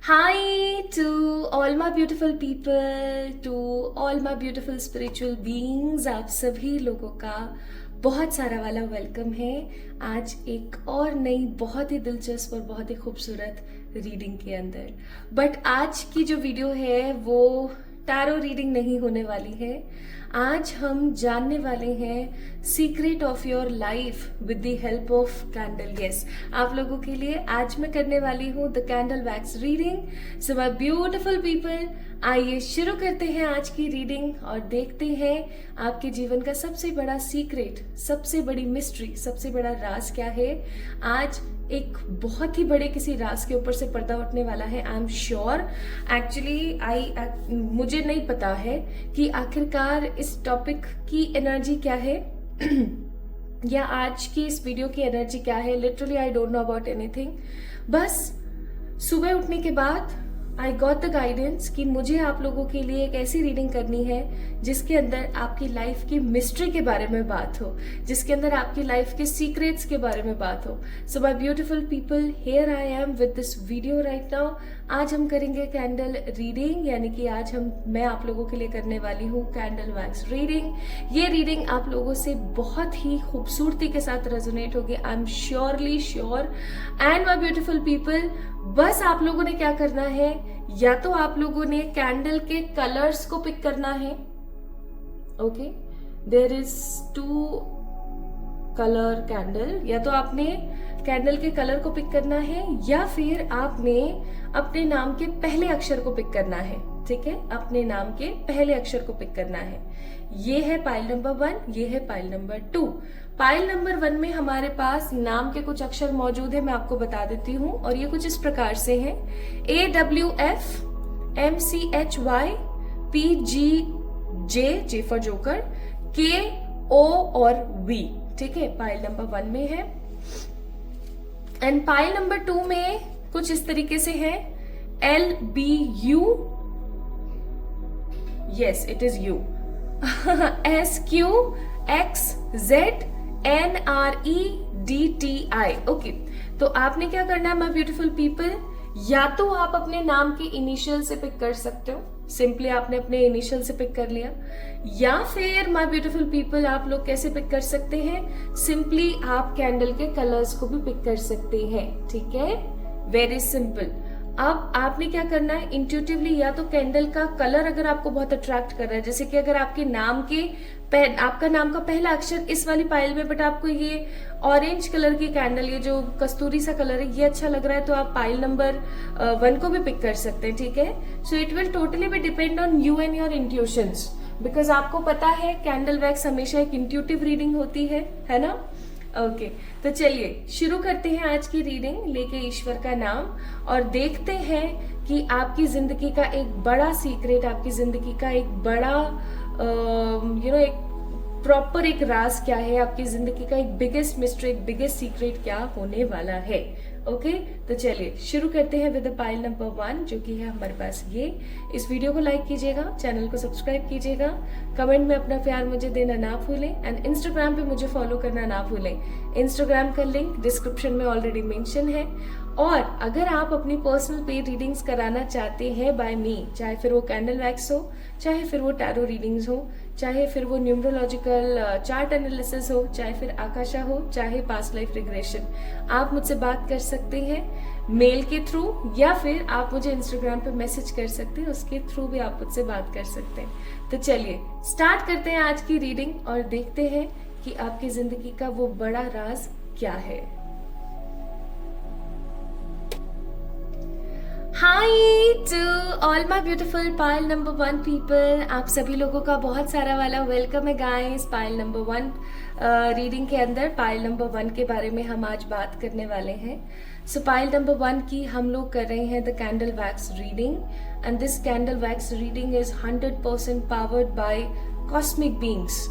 Hi to all my beautiful people, to all my beautiful spiritual beings. आप सभी लोगों का बहुत सारा वाला वेलकम है आज एक और नई बहुत ही दिलचस्प और बहुत ही खूबसूरत रीडिंग के अंदर। बट आज की जो वीडियो है वो टैरो रीडिंग नहीं होने वाली है। आज हम जानने वाले हैं secret of your life with the help of candle. Yes, आप लोगों के लिए आज मैं करने वाली हूँ the candle wax reading. So my beautiful people, आइए शुरू करते हैं आज की रीडिंग और देखते हैं आपके जीवन का सबसे बड़ा सीक्रेट, सबसे बड़ी मिस्ट्री, सबसे बड़ा राज क्या है। आज एक बहुत ही बड़े किसी राज के ऊपर से पर्दा उठने वाला है। आई एम श्योर, एक्चुअली मुझे नहीं पता है कि आखिरकार इस टॉपिक की एनर्जी क्या है या आज की इस वीडियो की एनर्जी क्या है। Literally I don't know about anything. बस सुबह उठने के बाद आई गॉट द गाइडेंस कि मुझे आप लोगों के लिए एक ऐसी रीडिंग करनी है जिसके अंदर आपकी लाइफ की मिस्ट्री के बारे में बात हो, जिसके अंदर आपकी लाइफ के सीक्रेट्स के बारे में बात हो। So my beautiful people, here I am with this video right now. आज हम करेंगे कैंडल रीडिंग, यानी कि आज मैं आप लोगों के लिए करने वाली हूँ कैंडल वैक्स रीडिंग। ये रीडिंग आप लोगों से बहुत ही खूबसूरती के साथ रेजोनेट होगी, I am surely sure. And my beautiful people, बस आप लोगों ने क्या करना है, या तो आप लोगों ने कैंडल के कलर्स को पिक करना है। Okay, there is 2 colour candle, या तो आपने कैंडल के कलर को पिक करना है या फिर आपने अपने नाम के पहले अक्षर को पिक करना है। ठीक है, अपने नाम के पहले अक्षर को पिक करना है। ये है पाइल नंबर 1, ये है पाइल नंबर 2। पाइल नंबर 1 में हमारे पास नाम के कुछ अक्षर मौजूद है, मैं आपको बता देती हूँ, और ये कुछ इस प्रकार से हैं: AWF, MCHY, PGJ, J for joker, KO और V। ठीक है, पाइल नंबर 1 में है। एंड पाइल नंबर 2 में कुछ इस तरीके से है: LBU, yes it is you, SQXZ, NREDTI। Okay, तो आपने क्या करना है माय ब्यूटीफुल पीपल, या तो आप अपने नाम के इनिशियल से पिक कर सकते हो, सिंपली आपने अपने इनिशियल से पिक कर लिया, या फिर माय ब्यूटीफुल पीपल आप लोग कैसे पिक कर सकते हैं, सिंपली आप कैंडल के कलर्स को भी पिक कर सकते हैं। ठीक है, वेरी सिंपल। अब आपने क्या करना है, इंट्यूटिवली या तो कैंडल का कलर अगर आपको बहुत अट्रैक्ट कर रहा है, जैसे कि अगर आपके नाम के आपका नाम का पहला अक्षर इस वाली पाइल में, बट आपको ये ऑरेंज कलर की कैंडल, ये जो कस्तूरी सा कलर है, ये अच्छा लग रहा है, तो आप पाइल नंबर 1 को भी पिक कर सकते हैं। ठीक है, so it will totally B depend on you and your intuitions, because आपको पता है कैंडल वैक्स हमेशा एक इंट्यूटिव रीडिंग होती है ना। ओके, तो चलिए शुरू करते हैं आज की रीडिंग लेके ईश्वर का नाम, और देखते हैं कि आपकी जिंदगी का एक बड़ा सीक्रेट, आपकी जिंदगी का एक बड़ा एक प्रॉपर एक राज क्या है, आपकी जिंदगी का एक बिगेस्ट मिस्ट्री, एक बिगेस्ट सीक्रेट क्या होने वाला है। ओके, तो चलिए शुरू करते हैं विद पाइल नंबर 1, जो कि है हमारे पास ये। इस वीडियो को लाइक कीजिएगा, चैनल को सब्सक्राइब कीजिएगा, कमेंट में अपना प्यार मुझे देना ना भूलें, एंड इंस्टाग्राम पे मुझे फॉलो करना ना भूलें। इंस्टाग्राम का लिंक डिस्क्रिप्शन में ऑलरेडी मेंशन है। और अगर आप अपनी पर्सनल पेड रीडिंग्स कराना चाहते हैं बाय मी, चाहे फिर वो कैंडल वैक्स हो, चाहे फिर वो टैरो रीडिंग्स हो, चाहे फिर वो न्यूमरोलॉजिकल चार्ट एनालिसिस हो, चाहे फिर आकाशा हो, चाहे पास्ट लाइफ रिग्रेशन, आप मुझसे बात कर सकते हैं मेल के थ्रू, या फिर आप मुझे इंस्टाग्राम पे मैसेज कर सकते हैं, उसके थ्रू भी आप मुझसे बात कर सकते हैं। तो चलिए स्टार्ट करते हैं आज की रीडिंग और देखते हैं कि आपकी जिंदगी का वो बड़ा राज क्या है। Hi to all my beautiful pile number 1 people, आप सभी लोगों का बहुत सारा वाला वेलकम है गाइस। पाइल नंबर 1 रीडिंग के अंदर पाइल नंबर 1 के बारे में हम आज बात करने वाले हैं। सो पाइल नंबर 1 की हम लोग कर रहे हैं the candle wax reading, and this candle wax reading is 100% powered by cosmic beings,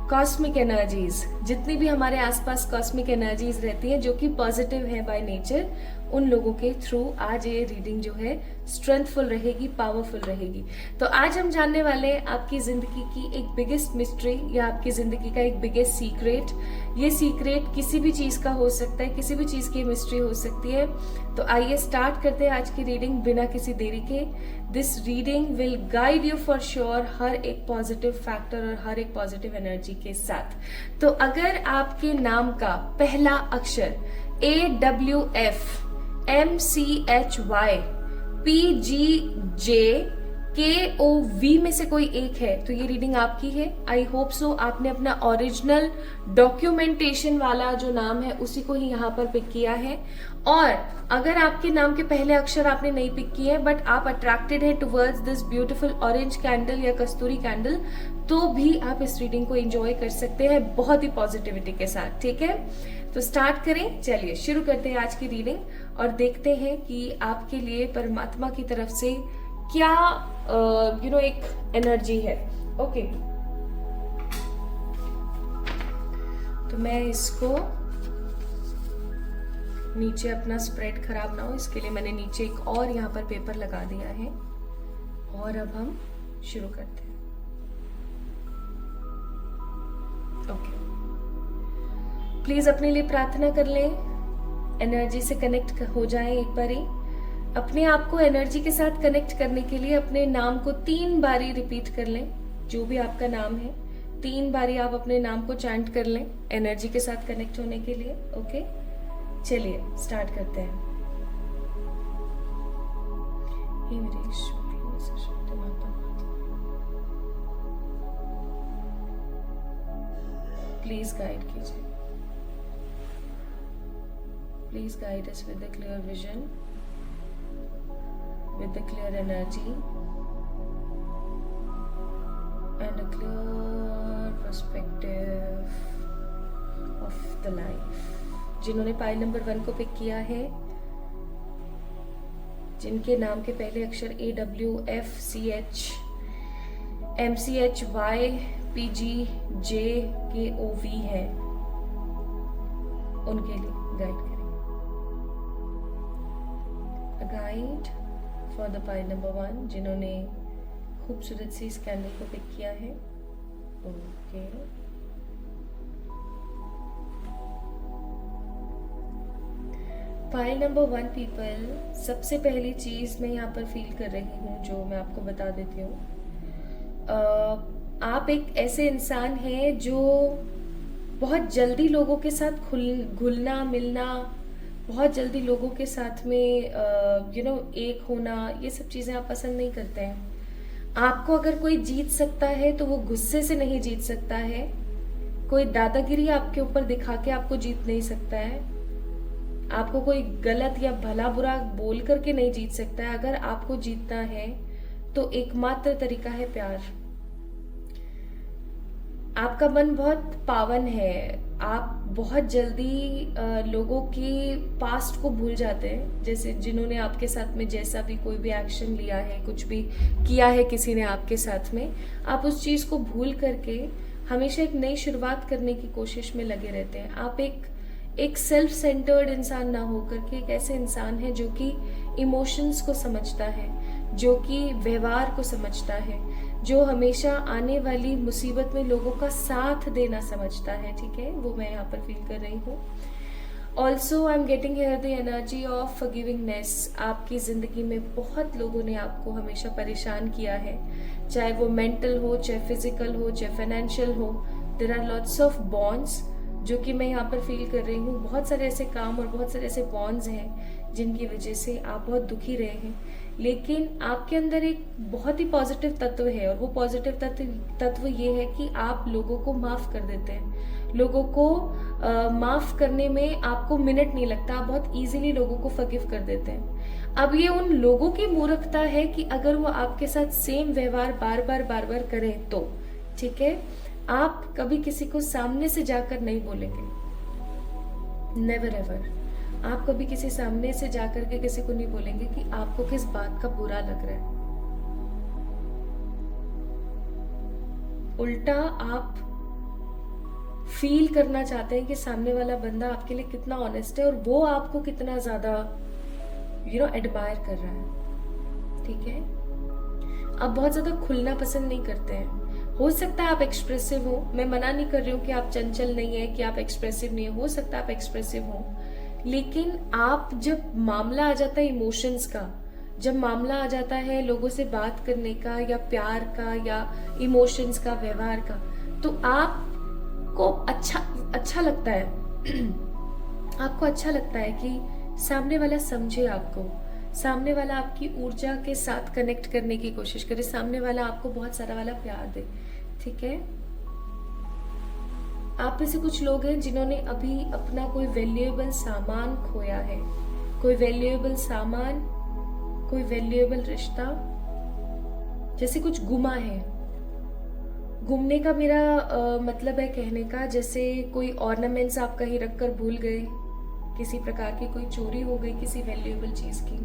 cosmic energies. जितनी भी हमारे आसपास कॉस्मिक एनर्जीज रहती हैं जो कि पॉजिटिव है बाय नेचर, उन लोगों के थ्रू आज ये रीडिंग जो है स्ट्रेंथफुल रहेगी, पावरफुल रहेगी। तो आज हम जानने वाले हैं आपकी जिंदगी की एक बिगेस्ट मिस्ट्री या आपकी जिंदगी का एक बिगेस्ट सीक्रेट। ये सीक्रेट किसी भी चीज का हो सकता है, किसी भी चीज की मिस्ट्री हो सकती है। तो आइए स्टार्ट करते हैं आज की रीडिंग बिना किसी देरी के। This reading will guide you for sure हर एक पॉजिटिव फैक्टर और हर एक पॉजिटिव एनर्जी के साथ। तो अगर आपके नाम का पहला अक्षर AWF MCHY PGJ KOV में से कोई एक है तो ये रीडिंग आपकी है। आई होप सो आपने अपना ओरिजिनल डॉक्यूमेंटेशन वाला जो नाम है उसी को ही यहाँ पर पिक किया है। और अगर आपके नाम के पहले अक्षर आपने नहीं पिक किए हैं बट आप अट्रैक्टेड है towards this beautiful orange candle या कस्तूरी कैंडल, तो भी आप इस रीडिंग को एंजॉय कर सकते हैं बहुत ही पॉजिटिविटी के साथ। ठीक है, तो स्टार्ट करें। चलिए शुरू करते हैं आज की रीडिंग और देखते हैं कि आपके लिए परमात्मा की तरफ से क्या एक एनर्जी है। ओके, तो मैं इसको नीचे अपना स्प्रेड खराब ना हो इसके लिए मैंने नीचे एक और यहाँ पर पेपर लगा दिया है। और अब हम शुरू करते हैं। ओके, प्लीज अपने लिए प्रार्थना कर लें, एनर्जी से कनेक्ट हो जाएं एक बारी। अपने आप को एनर्जी के साथ कनेक्ट करने के लिए अपने नाम को 3 बारी रिपीट कर लें। जो भी आपका नाम है 3 बारी आप अपने नाम को चैंट कर लें एनर्जी के साथ कनेक्ट होने के लिए। ओके, चलिए स्टार्ट करते हैं। हे मेरे ईश्वर, शक्ति माता, प्लीज गाइड कीजिए, please guide us with the clear vision, with the clear energy and a clear perspective of the life। जिन्होंने पाइल नंबर 1 को पिक किया है, जिनके नाम के पहले अक्षर AWF CH MCHY PGJ KOV है, उनके लिए गाइड करें। Guide for the pile number 1 जिन्होंने खूबसूरत सी इस कैंडल को पिक किया है। ओके, पाइल नंबर 1 पीपल, सबसे पहली चीज मैं यहाँ पर फील कर रही हूँ जो मैं आपको बता देती हूँ। आप एक ऐसे इंसान हैं जो बहुत जल्दी लोगों के साथ घुलना मिलना, बहुत जल्दी लोगों के साथ में एक होना, ये सब चीजें आप पसंद नहीं करते हैं। आपको अगर कोई जीत सकता है तो वो गुस्से से नहीं जीत सकता है। कोई दादागिरी आपके ऊपर दिखा के आपको जीत नहीं सकता है। आपको कोई गलत या भला बुरा बोल करके नहीं जीत सकता है। अगर आपको जीतना है तो एकमात्र तरीका है प्यार। आपका मन बहुत पावन है, आप बहुत जल्दी लोगों के पास्ट को भूल जाते हैं। जैसे जिन्होंने आपके साथ में जैसा भी कोई भी एक्शन लिया है, कुछ भी किया है किसी ने आपके साथ में, आप उस चीज को भूल करके हमेशा एक नई शुरुआत करने की कोशिश में लगे रहते हैं। आप एक सेल्फ सेंटर्ड इंसान ना होकर के एक ऐसे इंसान है जो कि इमोशंस को समझता है, जो कि व्यवहार को समझता है, जो हमेशा आने वाली मुसीबत में लोगों का साथ देना समझता है। ठीक है, वो मैं यहाँ पर फील कर रही हूँ। Also I am getting here the energy of forgivingness. आपकी जिंदगी में बहुत लोगों ने आपको हमेशा परेशान किया है, चाहे वो मेंटल हो, चाहे फिजिकल हो, चाहे फाइनेंशियल हो। There are lots of bonds जो कि मैं यहाँ पर फील कर रही हूँ। बहुत सारे ऐसे काम और बहुत सारे ऐसे बॉन्ड्स हैं जिनकी वजह से आप बहुत दुखी रहे हैं, लेकिन आपके अंदर एक बहुत ही पॉजिटिव तत्व है और वो पॉजिटिव तत्व ये है कि आप लोगों को माफ कर देते हैं। लोगों को माफ करने में आपको मिनट नहीं लगता, आप बहुत इजीली लोगों को फॉरगिव कर देते हैं। अब ये उन लोगों की मूर्खता है कि अगर वो आपके साथ सेम व्यवहार बार बार करें तो ठीक है, आप कभी किसी को सामने से जाकर नहीं बोलेंगे, नेवर एवर। आप कभी किसी सामने से जाकर के किसी को नहीं बोलेंगे कि आपको किस बात का बुरा लग रहा है। उल्टा आप फील करना चाहते हैं कि सामने वाला बंदा आपके लिए कितना ऑनेस्ट है और वो आपको कितना ज्यादा एडमायर कर रहा है, ठीक है। आप बहुत ज्यादा खुलना पसंद नहीं करते हैं। हो सकता है आप एक्सप्रेसिव हो, मैं मना नहीं कर रही हूँ कि आप चंचल नहीं है, कि आप एक्सप्रेसिव नहीं है, हो सकता है आप एक्सप्रेसिव हो, लेकिन आप जब मामला आ जाता है इमोशंस का, जब मामला आ जाता है लोगों से बात करने का या प्यार का या इमोशंस का, व्यवहार का, तो आपको अच्छा लगता है आपको अच्छा लगता है कि सामने वाला समझे आपको, सामने वाला आपकी ऊर्जा के साथ कनेक्ट करने की कोशिश करे, सामने वाला आपको बहुत सारा वाला प्यार दे, ठीक है। आप में से कुछ लोग हैं जिन्होंने अभी अपना कोई वैल्यूएबल सामान खोया है, कोई वैल्यूएबल सामान, कोई वैल्यूएबल रिश्ता, जैसे कुछ गुमा है। गुमने का मेरा मतलब है कहने का, जैसे कोई ऑर्नामेंट्स आप कहीं रखकर भूल गए, किसी प्रकार की कोई चोरी हो गई किसी वैल्यूएबल चीज की,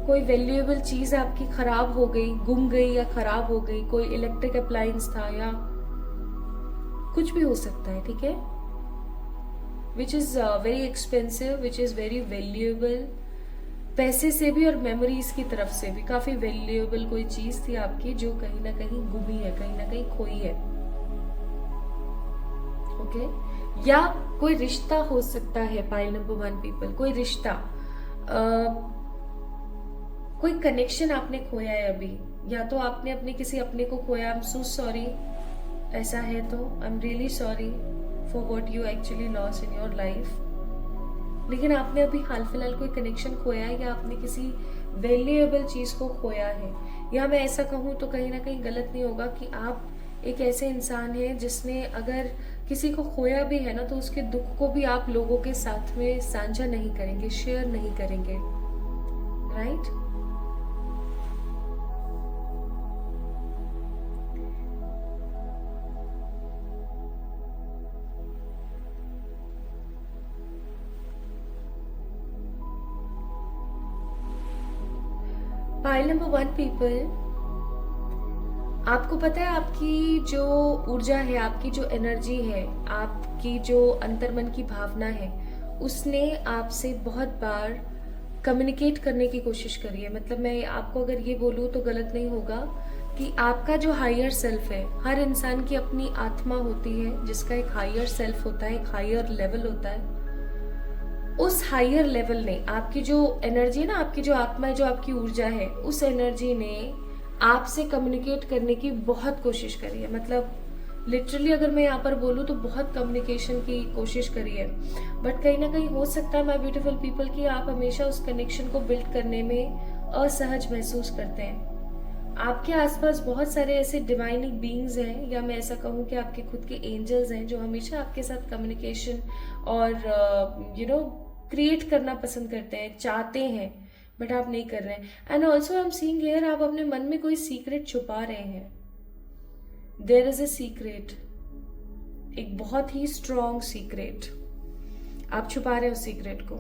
कोई वैल्यूएबल चीज आपकी खराब हो गई, गुम गई या खराब हो गई, कोई इलेक्ट्रिक अप्लायंस था या कुछ भी हो सकता है, ठीक है, which is very expensive, which is very valuable, पैसे से भी और मेमोरीज की तरफ से भी काफी वैल्यूएबल कोई चीज थी आपकी जो कहीं ना कहीं गुमी है, कहीं ना कहीं खोई है, ओके। या कोई रिश्ता हो सकता है, पाइल नंबर 1 पीपल, कोई रिश्ता, कोई कनेक्शन आपने खोया है अभी, या तो आपने अपने किसी अपने को खोया, आई एम सो सॉरी, ऐसा है तो I am really sorry for what you actually loss in your life, लेकिन आपने अभी हाल फिलहाल कोई कनेक्शन खोया है या आपने किसी वैल्यूएबल चीज को खोया है। या मैं ऐसा कहूँ तो कहीं ना कहीं गलत नहीं होगा कि आप एक ऐसे इंसान हैं जिसने अगर किसी को खोया भी है ना, तो उसके दुख को भी आप लोगों के साथ में साझा नहीं करेंगे, शेयर नहीं करेंगे, राइट। पाइल नंबर 1 पीपल, आपको पता है आपकी जो ऊर्जा है, आपकी जो एनर्जी है, आपकी जो अंतर्मन की भावना है, उसने आपसे बहुत बार कम्युनिकेट करने की कोशिश करी है। मतलब मैं आपको अगर ये बोलूँ तो गलत नहीं होगा कि आपका जो हायर सेल्फ है, हर इंसान की अपनी आत्मा होती है जिसका एक हायर सेल्फ होता है, एक हायर लेवल होता है। उस हायर लेवल ने आपकी जो एनर्जी है ना, आपकी जो आत्मा है, जो आपकी ऊर्जा है, उस एनर्जी ने आपसे कम्युनिकेट करने की बहुत कोशिश करी है। मतलब लिटरली अगर मैं यहाँ पर बोलूँ तो बहुत कम्युनिकेशन की कोशिश करी है, बट कहीं ना कहीं हो सकता है माय ब्यूटीफुल पीपल कि आप हमेशा उस कनेक्शन को बिल्ड करने में असहज महसूस करते हैं। आपके आसपास बहुत सारे ऐसे डिवाइन बीइंग्स हैं, या मैं ऐसा कहूँ कि आपके खुद के एंजल्स हैं जो हमेशा आपके साथ कम्युनिकेशन और क्रिएट करना पसंद करते हैं, चाहते हैं, बट आप नहीं कर रहे हैं। And also I am seeing here आप अपने मन में कोई सीक्रेट छुपा रहे हैं। देयर इज ए सीक्रेट, एक बहुत ही स्ट्रॉन्ग सीक्रेट आप छुपा रहे हो। सीक्रेट को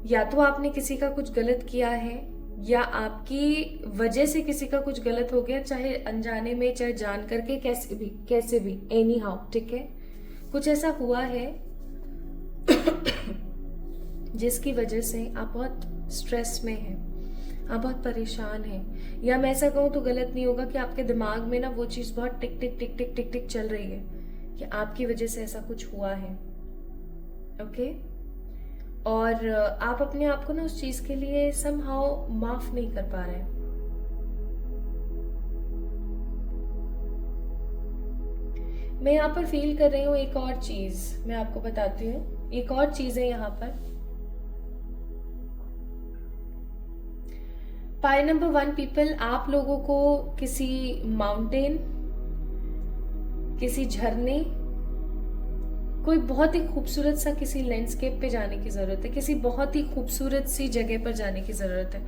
या तो आपने किसी का कुछ गलत किया है, या आपकी वजह से किसी का कुछ गलत हो गया, चाहे अनजाने में चाहे जान करके, कैसे भी एनी हाउ, ठीक है, कुछ ऐसा हुआ है जिसकी वजह से आप बहुत स्ट्रेस में हैं, आप बहुत परेशान हैं। या मैं ऐसा कहूँ तो गलत नहीं होगा कि आपके दिमाग में ना वो चीज बहुत टिक टिक टिक टिक टिक टिक चल रही है कि आपकी वजह से ऐसा कुछ हुआ है, ओके। और आप अपने आप को ना उस चीज के लिए समहाउ माफ नहीं कर पा रहे हैं। मैं यहाँ पर फील कर रही हूँ एक और चीज, मैं आपको बताती हूँ, एक और चीज है यहाँ पर। पाई नंबर 1 पीपल, आप लोगों को किसी माउंटेन, किसी झरने, कोई बहुत ही खूबसूरत सा किसी लैंडस्केप पे जाने की जरूरत है, किसी बहुत ही खूबसूरत सी जगह पर जाने की जरूरत है।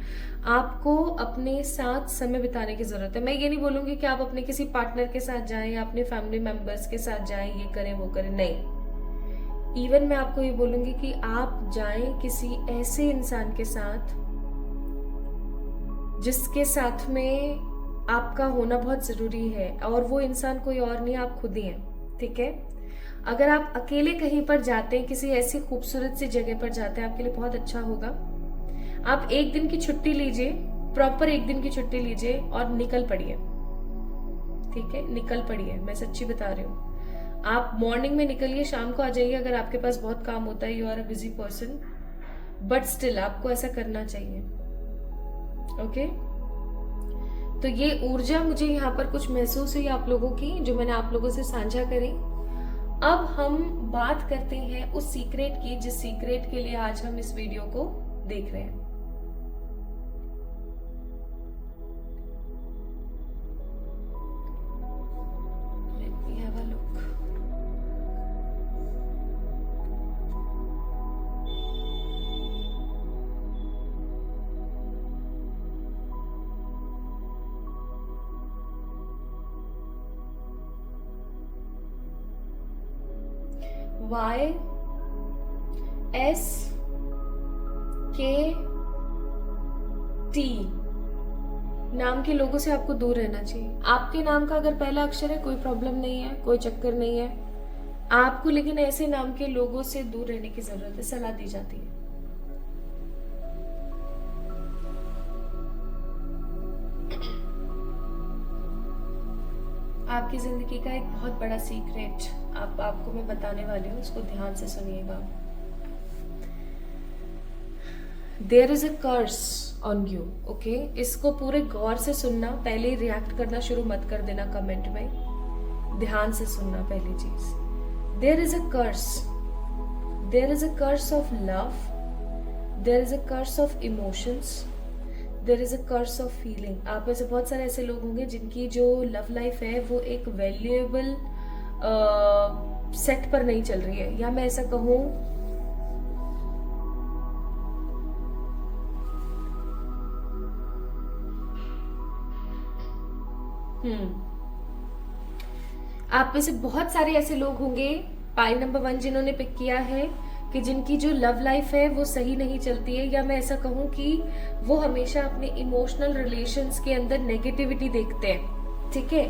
आपको अपने साथ समय बिताने की जरूरत है। मैं ये नहीं बोलूंगी कि आप अपने किसी पार्टनर के साथ जाएं या अपने फैमिली मेंबर्स के साथ जाएं, ये करें वो करें, नहीं। इवन मैं आपको ये बोलूंगी कि आप जाएं किसी ऐसे इंसान के साथ जिसके साथ में आपका होना बहुत जरूरी है, और वो इंसान कोई और नहीं, आप खुद ही हैं, ठीक है। अगर आप अकेले कहीं पर जाते हैं, किसी ऐसी खूबसूरत सी जगह पर जाते हैं, आपके लिए बहुत अच्छा होगा। आप एक दिन की छुट्टी लीजिए, प्रॉपर एक दिन की छुट्टी लीजिए और निकल पड़िए, ठीक है, निकल पड़िए। मैं सच्ची बता रही हूँ, आप मॉर्निंग में निकलिए, शाम को आ जाइए अगर आपके पास बहुत काम होता है, you are a busy person, but still आपको ऐसा करना चाहिए। ओके, तो ये ऊर्जा मुझे यहाँ पर कुछ महसूस हुई आप लोगों की, जो मैंने आप लोगों से साझा करी। अब हम बात करते हैं उस सीक्रेट की, जिस सीक्रेट के लिए आज हम इस वीडियो को देख रहे हैं। Let me have a look. YSK T नाम के लोगों से आपको दूर रहना चाहिए। आपके नाम का अगर पहला अक्षर है, कोई प्रॉब्लम नहीं है, कोई चक्कर नहीं है आपको, लेकिन ऐसे नाम के लोगों से दूर रहने की जरूरत है, सलाह दी जाती है। आपकी जिंदगी का एक बहुत बड़ा सीक्रेट आपको मैं बताने वाली हूँ, उसको ध्यान से सुनिएगा। There is a curse on you, okay, इसको पूरे गौर से सुनना, पहले ही रिएक्ट करना शुरू मत कर देना कमेंट में, ध्यान से सुनना। पहली चीज, there is a curse, there is a curse of love, there is a curse of emotions, there is a curse of feeling. आप में से बहुत सारे ऐसे लोग होंगे जिनकी जो लव लाइफ है वो एक वैल्यूएबल सेट पर नहीं चल रही है, या मैं ऐसा कहूं आप में से बहुत सारे ऐसे लोग होंगे, पाइल नंबर 1 जिन्होंने पिक किया है, कि जिनकी जो लव लाइफ है वो सही नहीं चलती है, या मैं ऐसा कहूं कि वो हमेशा अपने इमोशनल रिलेशंस के अंदर नेगेटिविटी देखते हैं, ठीक है,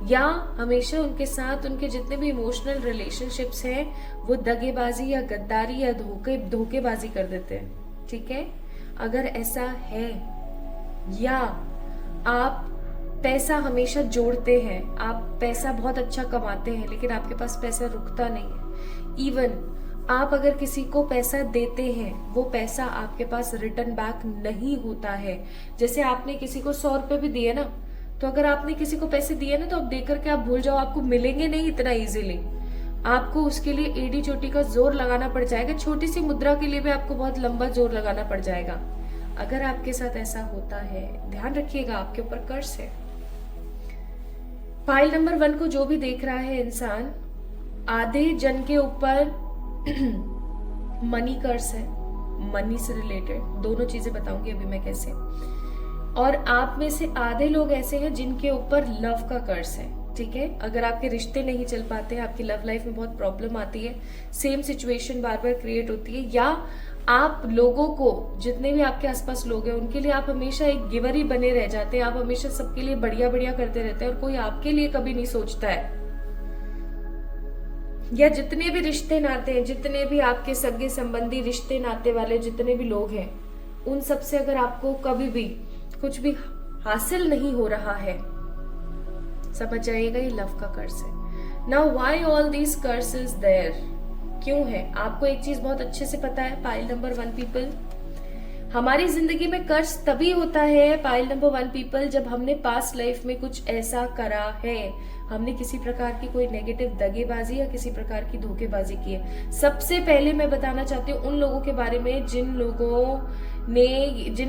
या हमेशा उनके साथ उनके जितने भी इमोशनल रिलेशनशिप्स हैं वो दगेबाजी या गद्दारी या धोखेबाजी कर देते हैं, ठीक है। अगर ऐसा है, या आप पैसा हमेशा जोड़ते हैं, आप पैसा बहुत अच्छा कमाते हैं लेकिन आपके पास पैसा रुकता नहीं है, इवन आप अगर किसी को पैसा देते हैं वो पैसा आपके पास रिटर्न बैक नहीं होता है। जैसे आपने किसी को 100 रुपए भी दिए ना, तो अगर आपने किसी को पैसे दिए ना तो आप देकर के आप भूल जाओ, आपको मिलेंगे नहीं इतना इजीली, आपको उसके लिए एडी चोटी का जोर लगाना पड़ जाएगा, छोटी सी मुद्रा के लिए भी आपको बहुत लंबा जोर लगाना पड़ जाएगा। अगर आपके साथ ऐसा होता है, ध्यान रखिएगा, आपके ऊपर कर्ज है। फाइल नंबर 1 को जो भी देख रहा है इंसान, आधे जन के ऊपर मनी कर्स है, मनी से रिलेटेड दोनों चीजें बताऊंगी अभी मैं कैसे, और आप में से आधे लोग ऐसे हैं जिनके ऊपर लव का कर्स है, ठीक है। अगर आपके रिश्ते नहीं चल पाते, आपकी लव लाइफ में बहुत प्रॉब्लम आती है, सेम सिचुएशन बार बार क्रिएट होती है, या आप लोगों को, जितने भी आपके आसपास लोग हैं उनके लिए आप हमेशा एक गिवर ही बने रह जाते हैं, आप हमेशा सबके लिए बढ़िया बढ़िया करते रहते हैं और कोई आपके लिए कभी नहीं सोचता है। या जितने भी रिश्ते नाते हैं, जितने भी आपके सगे संबंधी रिश्ते नाते वाले जितने भी लोग हैं, उन सब से अगर आपको कभी भी कुछ भी हासिल नहीं हो रहा है, समझ जाइएगा ये लव का कर्ज है। Now why all these curses there, क्यों है? आपको एक चीज बहुत अच्छे से पता है, पाइल नंबर 1 पीपल, हमारी जिंदगी में कर्ज तभी होता है पाइल नंबर 1 पीपल, जब हमने पास्ट लाइफ में कुछ ऐसा करा है, हमने किसी प्रकार की कोई नेगेटिव दगेबाजी या किसी प्रकार की धोखेबाजी की है। सबसे पहले मैं बताना चाहती हूँ उन लोगों के बारे में जिन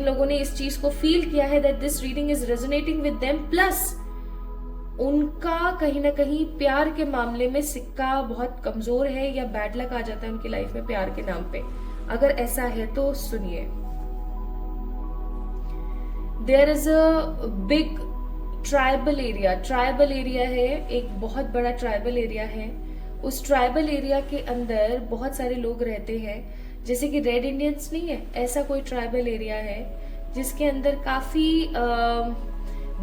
लोगों ने इस चीज को फील किया है, that this reading is resonating with them, plus उनका कहीं ना कहीं प्यार के मामले में सिक्का बहुत कमजोर है, या बैड लक आ जाता है उनकी लाइफ में प्यार के नाम पे। अगर ऐसा है तो सुनिए, there is a big tribal area है, एक बहुत बड़ा ट्राइबल एरिया है। उस ट्राइबल एरिया के अंदर बहुत सारे लोग रहते हैं, जैसे कि रेड इंडियंस नहीं है, ऐसा कोई ट्राइबल एरिया है जिसके अंदर काफी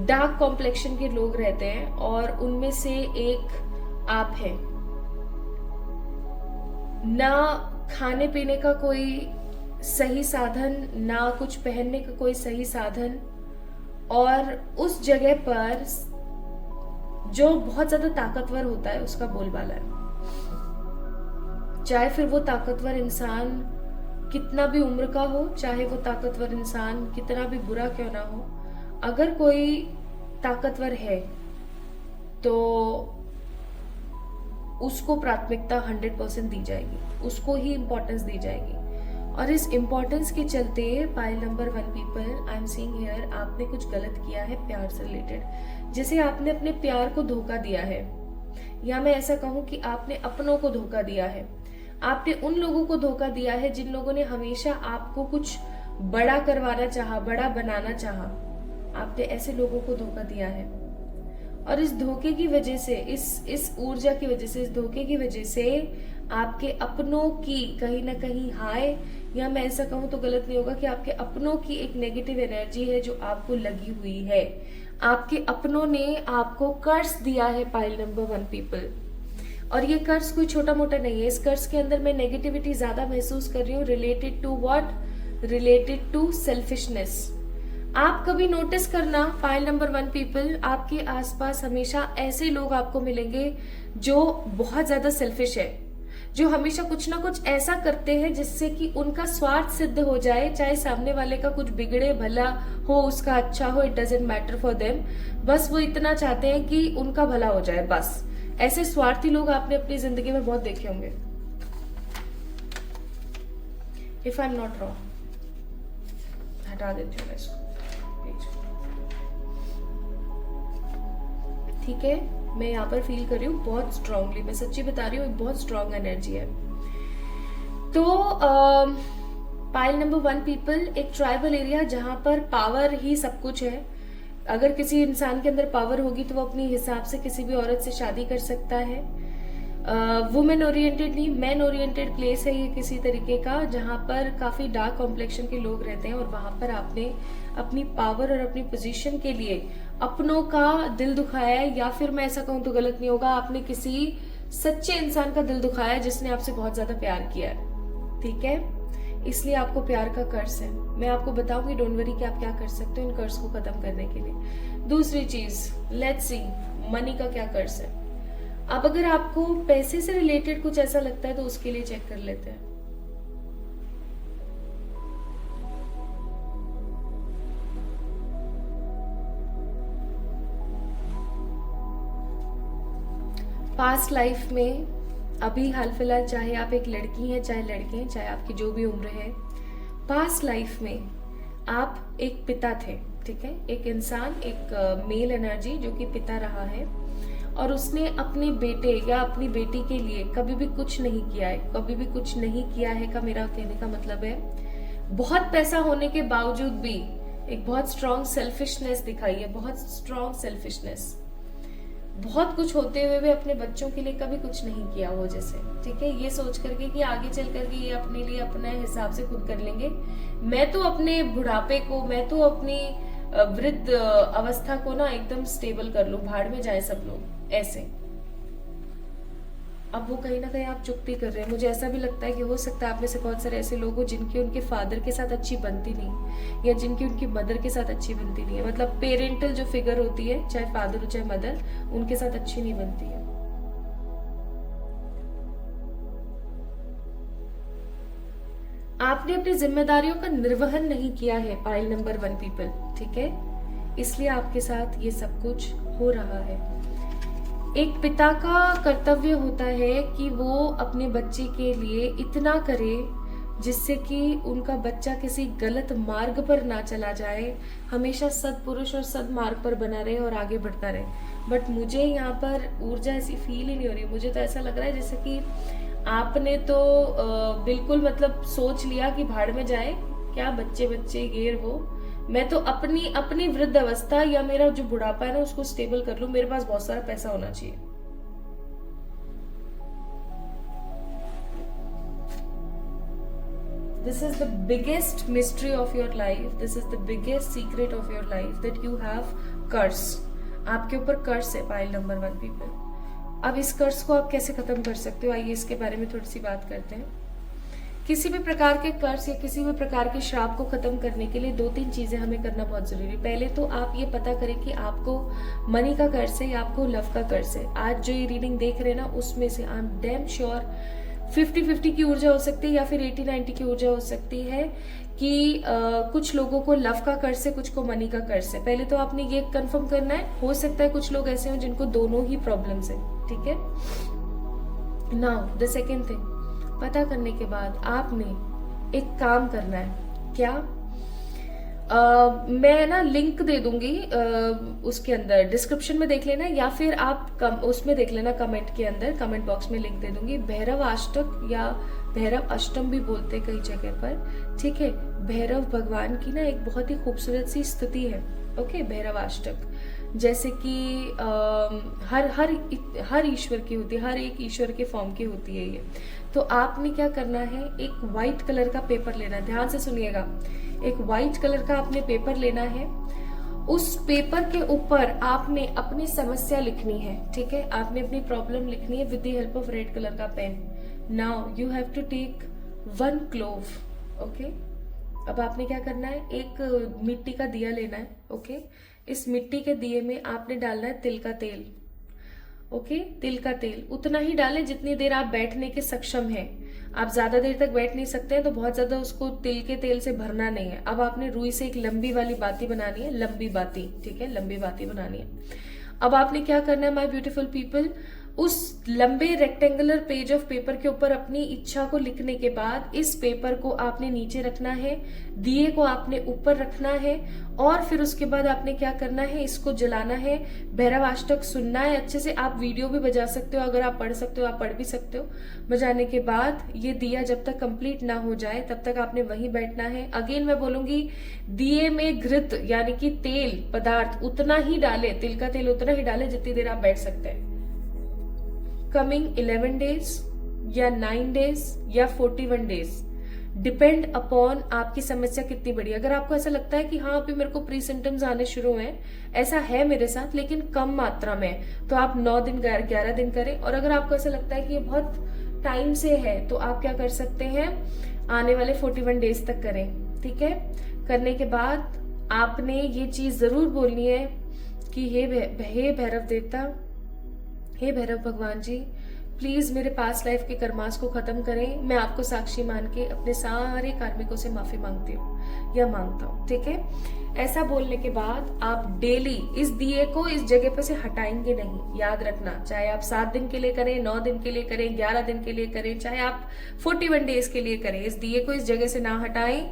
डार्क कॉम्प्लेक्शन के लोग रहते हैं, और उनमें से एक आप हैं। ना खाने पीने का कोई सही साधन, ना कुछ पहनने का कोई सही साधन, और उस जगह पर जो बहुत ज्यादा ताकतवर होता है उसका बोलबाला है। चाहे फिर वो ताकतवर इंसान कितना भी उम्र का हो, चाहे वो ताकतवर इंसान कितना भी बुरा क्यों ना हो, अगर कोई ताकतवर है तो उसको प्राथमिकता 100% दी जाएगी, उसको ही इम्पोर्टेंस दी जाएगी। और इस इम्पोर्टेंस के चलते pile number 1 people, I am seeing here, आपने कुछ गलत किया है प्यार से रिलेटेड। जैसे आपने अपने प्यार को धोखा दिया है, या मैं ऐसा कहूं कि आपने अपनों को धोखा दिया है। आपने उन लोगों को धोखा दिया है जिन लोगों ने हमेशा आपको कुछ बड़ा करवाना चाहा, बड़ा बनाना चाहा। आपने ऐसे लोगों को धोखा दिया है, और इस धोखे की वजह से, इस ऊर्जा की वजह से, इस धोखे की वजह से आपके अपनों की कहीं ना कहीं हाय, या मैं ऐसा कहूं तो गलत नहीं होगा कि आपके अपनों की एक नेगेटिव एनर्जी है जो आपको लगी हुई है। आपके अपनों ने आपको कर्ज दिया है पाइल नंबर 1 पीपल, और ये कर्ज कोई छोटा मोटा नहीं है। इस कर्ज के अंदर मैं नेगेटिविटी ज्यादा महसूस कर रही हूँ। Related to what? Related to selfishness. आप कभी नोटिस करना पाइल नंबर 1 पीपल, आपके आसपास हमेशा ऐसे लोग आपको मिलेंगे जो बहुत ज्यादा सेल्फिश है, जो हमेशा कुछ ना कुछ ऐसा करते हैं जिससे कि उनका स्वार्थ सिद्ध हो जाए। चाहे सामने वाले का कुछ बिगड़े भला हो, उसका अच्छा हो, it doesn't matter for them. बस वो इतना चाहते हैं कि उनका भला हो जाए, बस। ऐसे स्वार्थी लोग आपने अपनी जिंदगी में बहुत देखे होंगे, if I am not wrong. हटा देती हूँ मैं इसको, ठीक है। मैं यहाँ पर फील कर रही हूँ बहुत स्ट्रांगली, मैं सच्ची बता रही हूँ, बहुत स्ट्रांग एनर्जी है। तो पाइल नंबर 1 पीपल, एक ट्राइबल एरिया जहां पर पावर ही सब कुछ है। अगर किसी इंसान के अंदर पावर होगी तो वो अपने हिसाब से किसी भी औरत से शादी कर सकता है। वुमेन ओरिएंटेड नहीं, मैन ओरिएंटेड प्लेस है ये किसी तरीके का, जहां पर काफी डार्क कॉम्प्लेक्शन के लोग रहते हैं, और वहां पर आपने अपनी पावर और अपनी पोजीशन के लिए अपनों का दिल दुखाया है, या फिर मैं ऐसा कहूं तो गलत नहीं होगा, आपने किसी सच्चे इंसान का दिल दुखाया है जिसने आपसे बहुत ज्यादा प्यार किया है, ठीक है। इसलिए आपको प्यार का कर्ज है। मैं आपको बताऊंगी, डोंट वरी, कि आप क्या कर सकते हो इन कर्ज को खत्म करने के लिए। दूसरी चीज, लेट्स सी, मनी का क्या कर्ज है। अब अगर आपको पैसे से रिलेटेड कुछ ऐसा लगता है तो उसके लिए चेक कर लेते हैं। पास्ट लाइफ में, अभी हाल फिलहाल, चाहे आप एक लड़की हैं चाहे लड़के हैं, चाहे आपकी जो भी उम्र है, पास्ट लाइफ में आप एक पिता थे, ठीक है। एक इंसान, एक मेल एनर्जी जो कि पिता रहा है, और उसने अपने बेटे या अपनी बेटी के लिए कभी भी कुछ नहीं किया है। कभी भी कुछ नहीं किया है का मेरा कहने का मतलब है, बहुत पैसा होने के बावजूद भी एक बहुत स्ट्रॉन्ग सेल्फिशनेस दिखाई है, बहुत स्ट्रॉन्ग सेल्फिशनेस। बहुत कुछ होते हुए भी अपने बच्चों के लिए कभी कुछ नहीं किया वो, जैसे, ठीक है, ये सोच करके कि आगे चल करके ये अपने लिए अपने हिसाब से खुद कर लेंगे। मैं तो अपने बुढ़ापे को, मैं तो अपनी वृद्ध अवस्था को ना एकदम स्टेबल कर लूं, भाड़ में जाए सब लोग, ऐसे। अब वो कहीं ना कहीं आप चुप्पी कर रहे हैं। मुझे ऐसा भी लगता है कि हो सकता है आप में से बहुत सारे ऐसे लोग हो जिनकी उनके फादर के साथ अच्छी बनती नहीं, या जिनकी उनकी मदर के साथ अच्छी बनती नहीं है। मतलब पेरेंटल जो फिगर होती है, चाहे फादर हो चाहे मदर, उनके साथ अच्छी नहीं बनती है। आपने अपनी जिम्मेदारियों का निर्वहन नहीं किया है पाइल नंबर 1 पीपल, ठीक है, इसलिए आपके साथ ये सब कुछ हो रहा है। एक पिता का कर्तव्य होता है कि वो अपने बच्चे के लिए इतना करे जिससे कि उनका बच्चा किसी गलत मार्ग पर ना चला जाए, हमेशा सदपुरुष और सदमार्ग पर बना रहे और आगे बढ़ता रहे। बट मुझे यहाँ पर ऊर्जा ऐसी फील ही नहीं हो रही। मुझे तो ऐसा लग रहा है जैसे कि आपने तो बिल्कुल मतलब सोच लिया कि भाड़ में जाए, क्या बच्चे बच्चे ये वो, मैं तो अपनी वृद्ध अवस्था या मेरा जो बुढ़ापा है ना उसको स्टेबल कर लूं, मेरे पास बहुत सारा पैसा होना चाहिए। This is the biggest mystery of your life. This is the biggest secret of your life that you have curse. आपके ऊपर कर्ज है पाइल नंबर 1 पीपल। अब इस कर्ज को आप कैसे खत्म कर सकते हो, आइए इसके बारे में थोड़ी सी बात करते हैं। किसी भी प्रकार के कर्ज या किसी भी प्रकार के श्राप को खत्म करने के लिए 2-3 चीजें हमें करना बहुत जरूरी है। पहले तो आप ये पता करें कि आपको मनी का कर्ज है या आपको लव का कर्ज है। आज जो ये रीडिंग देख रहे हैं ना, उसमें से आई एम डैम श्योर 50-50 की ऊर्जा हो सकती है या फिर 80-90 की ऊर्जा हो सकती है कि कुछ लोगों को लव का कर्ज है, कुछ को मनी का कर्ज है। पहले तो आपने ये कंफर्म करना है। हो सकता है कुछ लोग ऐसे हो जिनको दोनों ही प्रॉब्लम्स है, ठीक है। नाउ द सेकेंड थिंग, पता करने के बाद आपने एक काम करना है। क्या? मैं ना लिंक दे दूंगी उसके अंदर, डिस्क्रिप्शन में देख लेना, या फिर आप उसमें देख लेना, कमेंट के अंदर, कमेंट बॉक्स में लिंक दे दूंगी। भैरव अष्टक या भैरव अष्टम भी बोलते कई जगह पर, ठीक है। भैरव भगवान की ना एक बहुत ही खूबसूरत सी स्तुति है, ओके। भैरव अष्टक जैसे कि हर ईश्वर की होती है, हर एक ईश्वर के फॉर्म की होती है ये। तो आपने क्या करना है, एक व्हाइट कलर का पेपर लेना है, ध्यान से सुनिएगा। एक व्हाइट कलर का आपने पेपर लेना है। उस पेपर के ऊपर आपने अपनी समस्या लिखनी है, ठीक है। आपने अपनी प्रॉब्लम लिखनी है with the help of red colour का pen. Now you have to take 1 clove, okay. अब आपने क्या करना है, एक मिट्टी का दिया लेना है, ओके। इस मिट्टी के दिए में आपने डालना है तिल का तेल, ओके। तिल का तेल उतना ही डालें जितनी देर आप बैठने के सक्षम हैं। आप ज्यादा देर तक बैठ नहीं सकते हैं तो बहुत ज्यादा उसको तिल के तेल से भरना नहीं है। अब आपने रुई से एक लंबी वाली बाती बनानी है, लंबी बाती, ठीक है, लंबी बाती बनानी है। अब आपने क्या करना है माय ब्यूटीफुल पीपल, उस लंबे रेक्टेंगुलर पेज ऑफ पेपर के ऊपर अपनी इच्छा को लिखने के बाद इस पेपर को आपने नीचे रखना है, दिए को आपने ऊपर रखना है, और फिर उसके बाद आपने क्या करना है, इसको जलाना है, भैरवाष्टक सुनना है अच्छे से। आप वीडियो भी बजा सकते हो, अगर आप पढ़ सकते हो आप पढ़ भी सकते हो। बजाने के बाद ये दिया जब तक कंप्लीट ना हो जाए तब तक आपने वहीं बैठना है। अगेन मैं बोलूंगी, दिए में घृत यानी कि तेल पदार्थ उतना ही डाले, तिल का तेल उतना ही डाले जितनी देर आप बैठ सकते हैं। कमिंग 11 डेज या 9 डेज या 41 डेज, डिपेंड अपॉन आपकी समस्या कितनी बड़ी है। अगर आपको ऐसा लगता है कि हाँ अभी मेरे को प्री सिम्टम्स आने शुरू हुए हैं, ऐसा है मेरे साथ लेकिन कम मात्रा में, तो आप 9 दिन 11 दिन करें। और अगर आपको ऐसा लगता है कि ये बहुत टाइम से है तो आप क्या कर सकते हैं, आने वाले 41 डेज तक करें, ठीक है। करने के बाद आपने ये चीज जरूर बोलनी है कि हे भैरव देवता, हे भैरव भगवान जी, प्लीज मेरे पास लाइफ के कर्मास को खत्म करें। मैं आपको साक्षी मान के अपने सारे कार्मिकों से माफी मांगती हूँ या मांगता हूँ, ठीक है। ऐसा बोलने के बाद आप डेली इस दिए को इस जगह पे से हटाएंगे नहीं, याद रखना। चाहे आप 7 दिन के लिए करें, 9 दिन के लिए करें, 11 दिन के लिए करें, चाहे आप 41 डेज के लिए करें, इस दिए को इस जगह से ना हटाएं।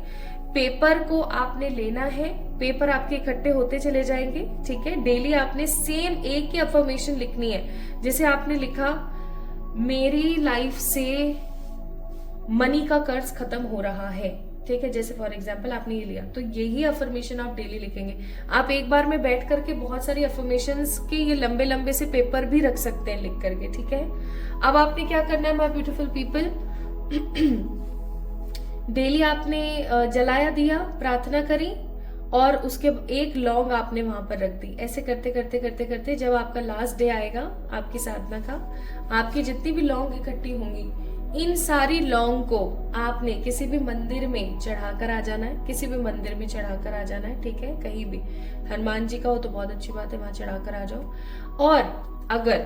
पेपर को आपने लेना है, पेपर आपके इकट्ठे होते चले जाएंगे, ठीक है। डेली आपने सेम एक ही अफर्मेशन लिखनी है। जैसे आपने लिखा मेरी लाइफ से मनी का कर्ज खत्म हो रहा है, ठीक है। जैसे फॉर एग्जांपल आपने ये लिया, तो यही अफर्मेशन आप डेली लिखेंगे। आप एक बार में बैठ करके बहुत सारी अफर्मेशंस के ये लंबे लंबे से पेपर भी रख सकते हैं लिख करके, ठीक है। अब आपने क्या करना है माय ब्यूटीफुल पीपल, डेली आपने जलाया दिया, प्रार्थना करी, और उसके एक लौंग आपने वहां पर रख दी। ऐसे करते करते करते करते जब आपका लास्ट डे आएगा आपकी साधना का, आपकी जितनी भी लौंग इकट्ठी होंगी, इन सारी लौंग को आपने किसी भी मंदिर में चढ़ाकर आ जाना है, किसी भी मंदिर में चढ़ाकर आ जाना है, ठीक है। कहीं भी हनुमान जी का हो तो बहुत अच्छी बात है, वहां चढ़ाकर आ जाओ। और अगर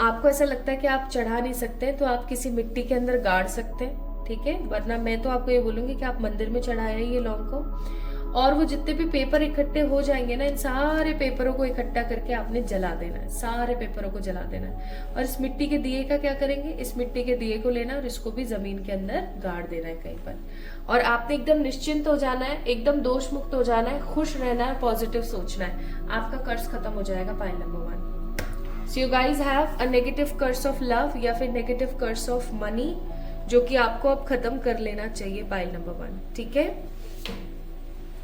आपको ऐसा लगता है कि आप चढ़ा नहीं सकते तो आप किसी मिट्टी के अंदर गाड़ सकते हैं, ठीक है। वरना मैं तो आपको ये बोलूंगी कि आप मंदिर में चढ़ाया ये लौंग को, और वो जितने भी पेपर इकट्ठे हो जाएंगे ना, इन सारे पेपरों को इकट्ठा करके आपने जला देना है, सारे पेपरों को जला देना है। और इस मिट्टी के दिए का क्या करेंगे, इस मिट्टी के दिए को लेना और इसको भी जमीन के अंदर गाड़ देना है कहीं पर। और आपने एकदम निश्चिंत हो जाना है, एकदम दोष मुक्त हो जाना है, खुश रहना है, पॉजिटिव सोचना है, आपका कर्ज खत्म हो जाएगा। Pile number 1, so you guys have a negative curse of love या फिर नेगेटिव कर्स ऑफ मनी, जो कि आपको अब खत्म कर लेना चाहिए। पाइल नंबर 1, ठीक है।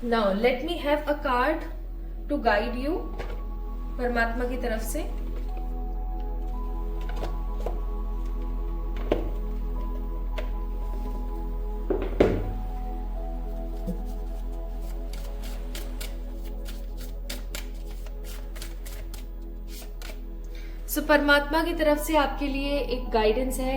Now let me have a card to guide you परमात्मा की तरफ से। परमात्मा की तरफ से आपके लिए एक गाइडेंस है,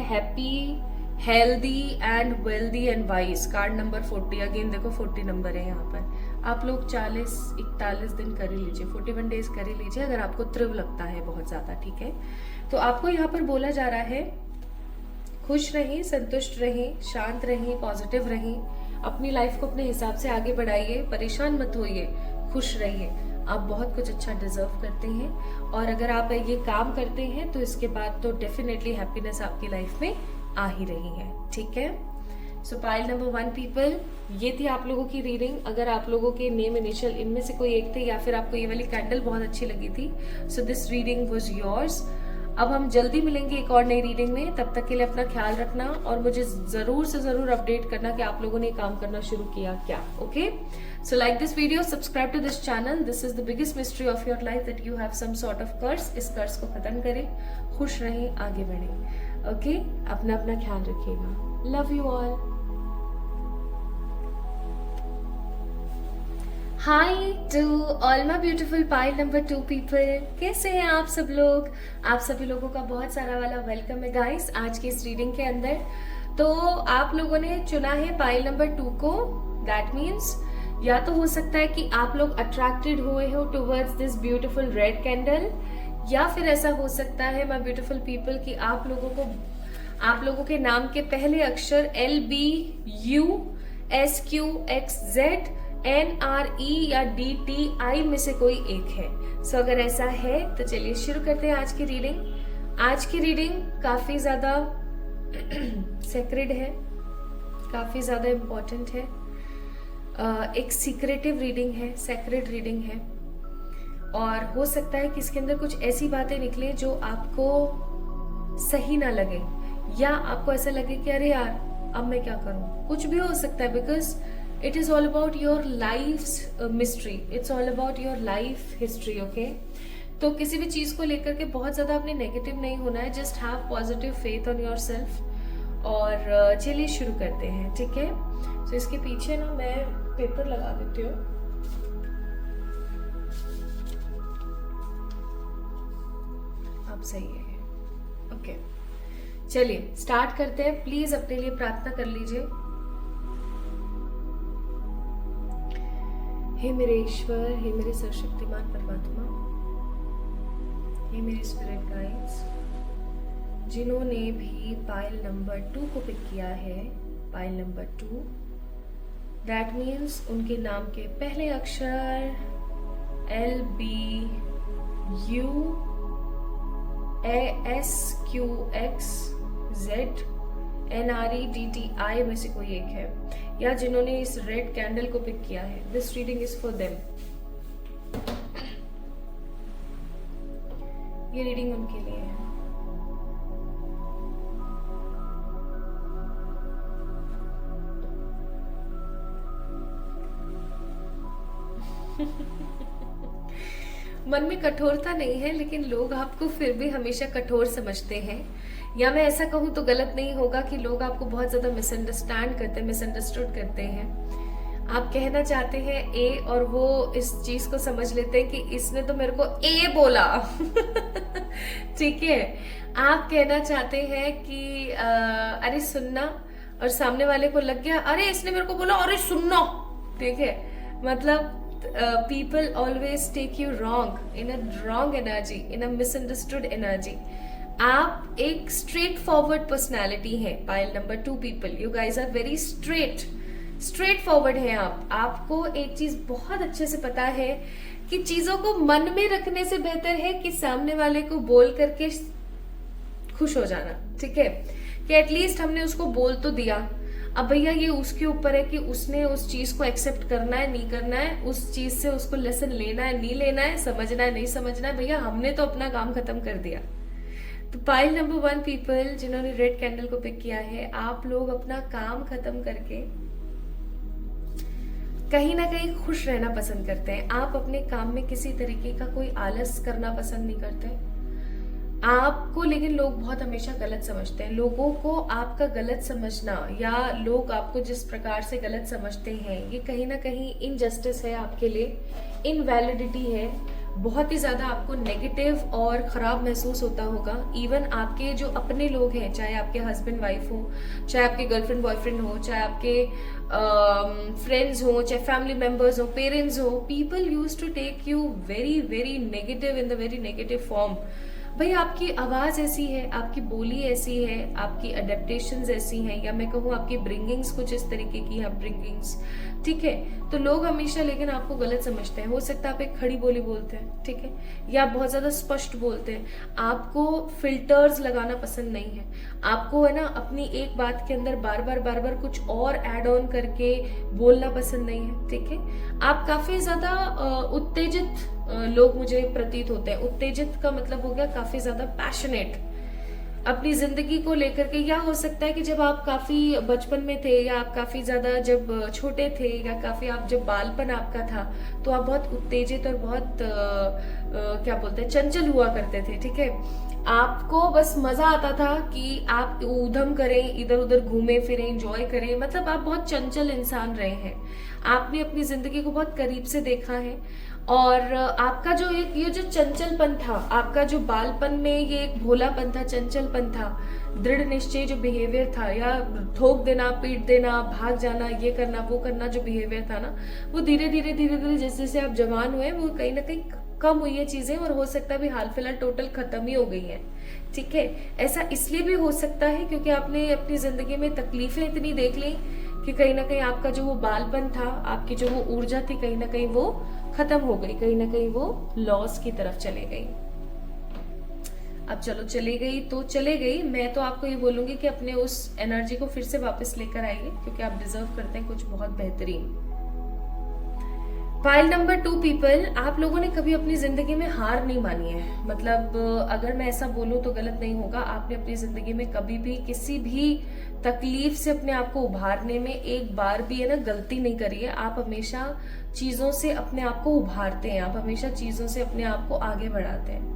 healthy and wealthy and wise. Card number 40, again देखो 40 नंबर है यहाँ पर। आप लोग 40-41 दिन कर ही लीजिए, 41 डेज कर ही लीजिए अगर आपको त्रिव लगता है बहुत ज्यादा, ठीक है। तो आपको यहाँ पर बोला जा रहा है खुश रहें, संतुष्ट रहें, शांत रहें, पॉजिटिव रहें, अपनी लाइफ को अपने हिसाब से आगे बढ़ाइए, परेशान मत होइए, खुश रहिए। आप बहुत कुछ अच्छा डिजर्व करते हैं और अगर आप ये काम करते हैं तो इसके बाद तो डेफिनेटली हैप्पीनेस आपकी लाइफ में आ ही रही है, ठीक है। सो पाइल नंबर 1 पीपल, ये थी आप लोगों की रीडिंग। अगर आप लोगों के नेम इनिशियल इनमें से कोई एक थे या फिर आपको ये वाली कैंडल बहुत अच्छी लगी थी, so this reading was yours. अब हम जल्दी मिलेंगे एक और नई रीडिंग में, तब तक के लिए अपना ख्याल रखना और मुझे जरूर से जरूर अपडेट करना कि आप लोगों ने काम करना शुरू किया क्या, okay. So like this video, subscribe to this channel. This is the biggest mystery of your life that you have some sort of curse. इस कर्स को खत्म करें, खुश रहें, आगे बढ़ें, ओके। अपना अपना ख्याल रखिएगा। Love you all. Hi to all my beautiful pile number 2 people, कैसे हैं आप सब लोग? आप सभी लोगों का बहुत सारा वाला वेलकम है गाइस आज की इस रीडिंग के अंदर। तो आप लोगों ने चुना है पाइल नंबर 2 को। दैट मीन्स या तो हो सकता है कि आप लोग अट्रैक्टेड हुए हो towards this beautiful red candle, या फिर ऐसा हो सकता है माय ब्यूटिफुल पीपल कि आप लोगों के नाम के पहले अक्षर LBUSQXZ NRE या DTI में से कोई एक है। सो अगर ऐसा है तो चलिए शुरू करते हैं आज की रीडिंग। आज की रीडिंग काफी ज्यादा सेक्रेड है, काफी ज्यादा इम्पोर्टेंट है, एक सीक्रेटिव रीडिंग है, सेक्रेड रीडिंग है और हो सकता है कि इसके अंदर कुछ ऐसी बातें निकले जो आपको सही ना लगे या आपको ऐसा लगे कि अरे यार अब मैं क्या करूं, कुछ भी हो सकता है। Because it is all about your life's mystery, it's all about your life history, okay? तो किसी भी चीज को लेकर के बहुत ज्यादा अपने नेगेटिव नहीं होना है, just have positive faith on your self. और चलिए शुरू करते हैं, ठीक है। तो इसके पीछे ना मैं पेपर लगा देती हूँ। अब सही है, ओके। चलिए स्टार्ट करते हैं। प्लीज अपने लिए प्रार्थना कर लीजिए। हे मेरे ईश्वर, हे मेरे सर्वशक्तिमान परमात्मा, हे मेरे स्पिरिट गाइड्स, जिन्होंने भी पाइल नंबर 2 को पिक किया है, पाइल नंबर 2, दैट मीन्स उनके नाम के पहले अक्षर LBUSQXZ NRE DTI में से कोई एक है, या जिन्होंने इस रेड कैंडल को पिक किया है। This reading is for them. ये रीडिंग उनके लिए है। मन में कठोरता नहीं है, लेकिन लोग आपको फिर भी हमेशा कठोर समझते हैं, या मैं ऐसा कहूं तो गलत नहीं होगा कि लोग आपको बहुत ज्यादा मिसअंडरस्टैंड करते हैं, मिसअंडरस्टूड करते हैं। आप कहना चाहते हैं ए और वो इस चीज को समझ लेते हैं कि इसने तो मेरे को ए बोला ठीक है। आप कहना चाहते हैं कि अरे सुनना, और सामने वाले को लग गया अरे इसने मेरे को बोला अरे सुनना, ठीक है। मतलब people always take you wrong, in a wrong energy, in a misunderstood energy. आप एक स्ट्रेट फॉरवर्ड पर्सनैलिटी है pile number 2 people. You guys are very straightforward है। आपको एक चीज बहुत अच्छे से पता है कि चीजों को मन में रखने से बेहतर है कि सामने वाले को बोल करके खुश हो जाना, ठीक है, कि एटलीस्ट हमने उसको बोल तो दिया। अब भैया ये उसके ऊपर है कि उसने उस चीज को एक्सेप्ट करना है नहीं करना है, उस चीज से उसको लेसन लेना है नहीं लेना है, समझना है नहीं समझना है। भैया हमने तो अपना काम खत्म कर दिया। तो पाइल नंबर 1 पीपल जिन्होंने रेड कैंडल को पिक किया है, आप लोग अपना काम खत्म करके कहीं ना कहीं खुश रहना पसंद करते हैं। आप अपने काम में किसी तरीके का कोई आलस करना पसंद नहीं करते आपको, लेकिन लोग बहुत हमेशा गलत समझते हैं। लोगों को आपका गलत समझना या लोग आपको जिस प्रकार से गलत समझते हैं, ये कहीं ना कहीं इनजस्टिस है आपके लिए, इनवैलिडिटी है। बहुत ही ज़्यादा आपको नेगेटिव और ख़राब महसूस होता होगा। इवन आपके जो अपने लोग हैं, चाहे आपके हस्बैंड वाइफ हो, चाहे आपके गर्लफ्रेंड बॉयफ्रेंड हो, चाहे आपके फ्रेंड्स हो, चाहे फैमिली मेम्बर्स हो, पेरेंट्स हो, people use to take you very very negative in the very negative form. भाई आपकी आवाज ऐसी है, आपकी बोली ऐसी है, आपकी अडेप्टेशंस ऐसी हैं, या मैं कहूँ आपकी ब्रिंगिंग्स कुछ इस तरीके की है ब्रिंगिंग्स, ठीक है। तो लोग हमेशा लेकिन आपको गलत समझते हैं। हो सकता है आप एक खड़ी बोली बोलते हैं, ठीक है, या बहुत ज्यादा स्पष्ट बोलते हैं, आपको फिल्टर्स लगाना पसंद नहीं है, आपको है ना अपनी एक बात के अंदर बार बार कुछ और ऐड ऑन करके बोलना पसंद नहीं है, ठीक है। आप काफी ज्यादा उत्तेजित लोग मुझे प्रतीत होते हैं। उत्तेजित का मतलब हो गया काफी ज्यादा पैशनेट अपनी जिंदगी को लेकर के, या हो सकता है कि जब आप काफी बचपन में थे, या आप काफी ज्यादा जब छोटे थे, या काफी आप जब बालपन आपका था, तो आप बहुत उत्तेजित और बहुत क्या बोलते हैं, चंचल हुआ करते थे, ठीक है। आपको बस मजा आता था कि आप ऊधम करें, इधर उधर घूमे फिरें, एंजॉय करें, मतलब आप बहुत चंचल इंसान रहे हैं। आपने अपनी जिंदगी को बहुत करीब से देखा है, और आपका जो एक ये जो चंचलपन था, आपका जो बालपन में ये एक भोलापन था, चंचलपन था, दृढ़ निश्चय जो बिहेवियर था, या ठोक देना, पीट देना, भाग जाना, ये करना वो करना, जो बिहेवियर था ना, वो धीरे धीरे जैसे जैसे आप जवान हुए, वो कहीं ना कहीं कम हुई है चीजें, और हो सकता है भी हाल फिलहाल टोटल खत्म ही हो गई है, ठीक है। ऐसा इसलिए भी हो सकता है क्योंकि आपने अपनी जिंदगी में तकलीफें इतनी देख ली कि कहीं ना कहीं आपका जो वो बालपन था, आपकी जो वो ऊर्जा थी, कहीं ना कहीं वो खत्म हो गई, कहीं ना कहीं वो लॉस की तरफ चले गई। अब चलो चली गई तो चले गई, मैं तो आपको ये बोलूंगी कि अपने उस एनर्जी को फिर से वापस लेकर आइए, क्योंकि आप डिजर्व करते हैं कुछ बहुत बेहतरीन। फाइल नंबर 2 पीपल, आप लोगों ने कभी अपनी जिंदगी में हार नहीं मानी है। मतलब अगर मैं ऐसा बोलूं तो गलत नहीं होगा, आपने अपनी जिंदगी में कभी भी किसी भी तकलीफ से अपने आप को उभारने में एक बार भी है ना गलती नहीं करी है। आप हमेशा चीजों से अपने आप को उभारते हैं, आप हमेशा चीजों से अपने आप को आगे बढ़ाते हैं।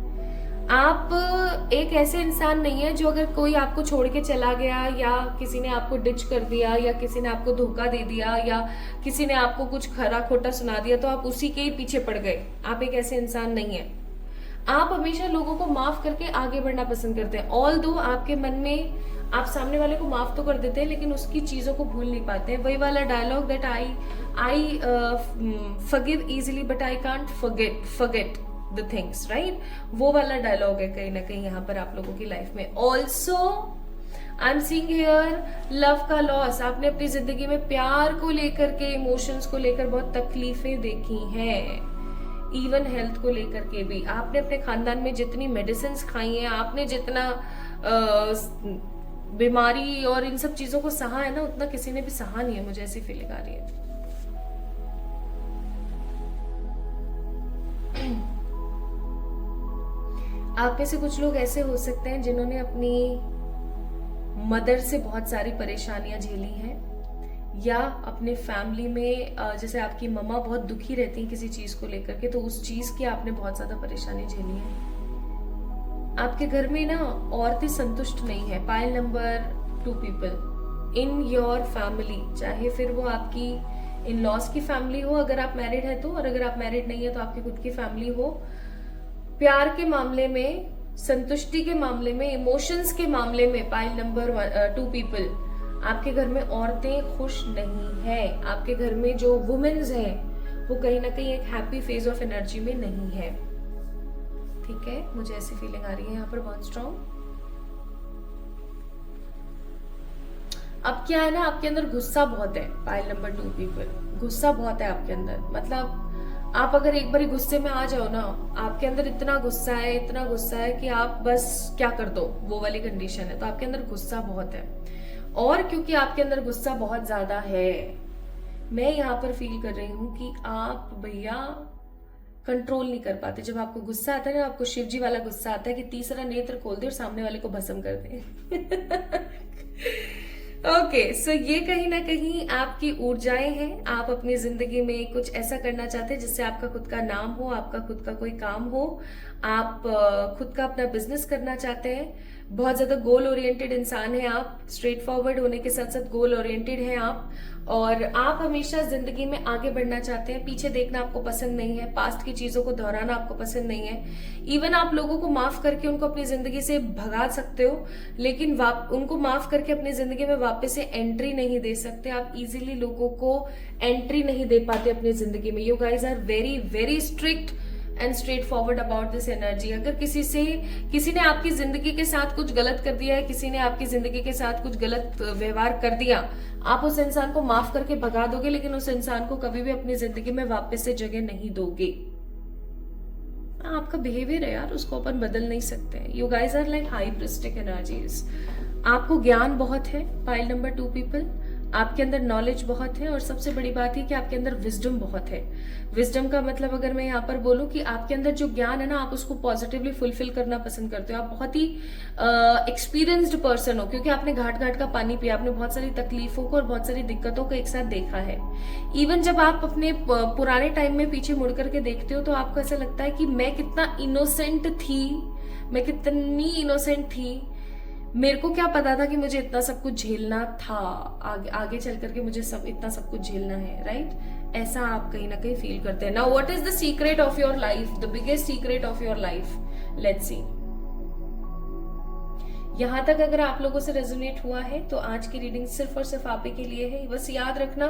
आप एक ऐसे इंसान नहीं है जो अगर कोई आपको छोड़ के चला गया, या किसी ने आपको डिच कर दिया, या किसी ने आपको धोखा दे दिया, या किसी ने आपको कुछ खरा खोटा सुना दिया, तो आप उसी के ही पीछे पड़ गए। आप एक ऐसे इंसान नहीं है। आप हमेशा लोगों को माफ करके आगे बढ़ना पसंद करते हैं। ऑल दो आपके मन में आप सामने वाले को माफ तो कर देते हैं, लेकिन उसकी चीजों को भूल नहीं पाते हैं। वही वाला dialogue that I forgive easily but I can't forget the things, right. वो वाला डायलॉग है कहीं ना कहीं यहाँ पर आप लोगों की लाइफ में। Also I am seeing here love का लॉस। आपने अपनी जिंदगी में प्यार को लेकर के, इमोशंस को लेकर बहुत तकलीफें देखी हैं, इवन हेल्थ को लेकर के भी। आपने अपने खानदान में जितनी मेडिसिन खाई हैं, आपने जितना बीमारी और इन सब चीजों को सहा है ना, उतना किसी ने भी सहा नहीं है, मुझे ऐसी फीलिंग आ रही है। आप में से कुछ लोग ऐसे हो सकते हैं जिन्होंने अपनी मदर से बहुत सारी परेशानियां झेली हैं, या अपने फैमिली में जैसे आपकी मम्मा बहुत दुखी रहती हैं किसी चीज को लेकर के, तो उस चीज की आपने बहुत ज्यादा परेशानी झेली है। आपके घर में ना औरतें संतुष्ट नहीं है। Pile number 2 people in your family, चाहे फिर वो आपकी इन लॉस की फैमिली हो अगर आप मैरिड है तो, और अगर आप मैरिड नहीं है तो आपकी खुद की फैमिली हो, प्यार के मामले में, संतुष्टि के मामले में, इमोशंस के मामले में, पाइल नंबर 2 पीपल, आपके घर में औरतें खुश नहीं है। आपके घर में जो वुमेन्स हैं वो कहीं ना कहीं एक हैप्पी फेज ऑफ एनर्जी में नहीं है, ठीक है। मुझे ऐसी फीलिंग आ रही है यहाँ पर बहुत स्ट्रॉन्ग। अब क्या है ना, आपके अंदर गुस्सा बहुत है। पाइल नंबर 2 पीपल, गुस्सा बहुत है आपके अंदर। मतलब आप अगर एक बार गुस्से में आ जाओ ना, आपके अंदर इतना गुस्सा है, इतना गुस्सा है कि आप बस क्या कर दो, वो वाली कंडीशन है। तो आपके अंदर गुस्सा बहुत है, और क्योंकि आपके अंदर गुस्सा बहुत ज्यादा है, मैं यहाँ पर फील कर रही हूँ कि आप भैया कंट्रोल नहीं कर पाते। जब आपको गुस्सा आता है ना, आपको शिवजी वाला गुस्सा आता है कि तीसरा नेत्र खोल दे और सामने वाले को भस्म कर दे। ओके, सो ये कहीं ना कहीं आपकी ऊर्जाएं हैं। आप अपनी जिंदगी में कुछ ऐसा करना चाहते हैं जिससे आपका खुद का नाम हो, आपका खुद का कोई काम हो, आप खुद का अपना बिजनेस करना चाहते हैं। बहुत ज्यादा गोल ओरिएंटेड इंसान है आप, स्ट्रेट फॉरवर्ड होने के साथ साथ गोल ओरिएंटेड है आप, और आप हमेशा जिंदगी में आगे बढ़ना चाहते हैं। पीछे देखना आपको पसंद नहीं है, पास्ट की चीजों को दोहराना आपको पसंद नहीं है। इवन आप लोगों को माफ करके उनको अपनी जिंदगी से भगा सकते हो, लेकिन उनको माफ करके अपनी जिंदगी में वापस से एंट्री नहीं दे सकते। आप इजीली लोगों को एंट्री नहीं दे पाते अपनी जिंदगी में। You guys are very very strict and straightforward about this energy. अगर किसी ने आपकी जिंदगी के साथ कुछ गलत कर दिया है, किसी ने आपकी जिंदगी के साथ कुछ गलत व्यवहार कर दिया, आप उस इंसान को माफ करके भगा दोगे, लेकिन उस इंसान को कभी भी अपनी जिंदगी में वापस से जगह नहीं दोगे। आपका बिहेवियर है यार, उसको अपन बदल नहीं सकते। You guys are like high pristine energies. आपको ज्ञान बहुत है पाइल नंबर 2 पीपल, आपके अंदर नॉलेज बहुत है, और सबसे बड़ी बात है कि आपके अंदर विजडम बहुत है। विजडम का मतलब अगर मैं यहाँ पर बोलूं कि आपके अंदर जो ज्ञान है ना, आप उसको पॉजिटिवली फुलफिल करना पसंद करते हो। आप बहुत ही एक्सपीरियंस्ड पर्सन हो, क्योंकि आपने घाट घाट का पानी पिया, आपने बहुत सारी तकलीफों को और बहुत सारी दिक्कतों को एक साथ देखा है। इवन जब आप अपने पुराने टाइम में पीछे मुड़ करके देखते हो तो आपको ऐसा लगता है कि मैं कितना इनोसेंट थी, मैं कितनी इनोसेंट थी, मेरे को क्या पता था कि मुझे इतना सब कुछ झेलना था, आगे चल करके मुझे इतना सब कुछ झेलना है, राइट? ऐसा आप कहीं ना कहीं फील करते हैं। Now what is the secret of your life, the biggest secret of your life? Let's see. यहां तक अगर आप लोगों से रेजोनेट हुआ है तो आज की रीडिंग सिर्फ और सिर्फ आप ही के लिए है। बस याद रखना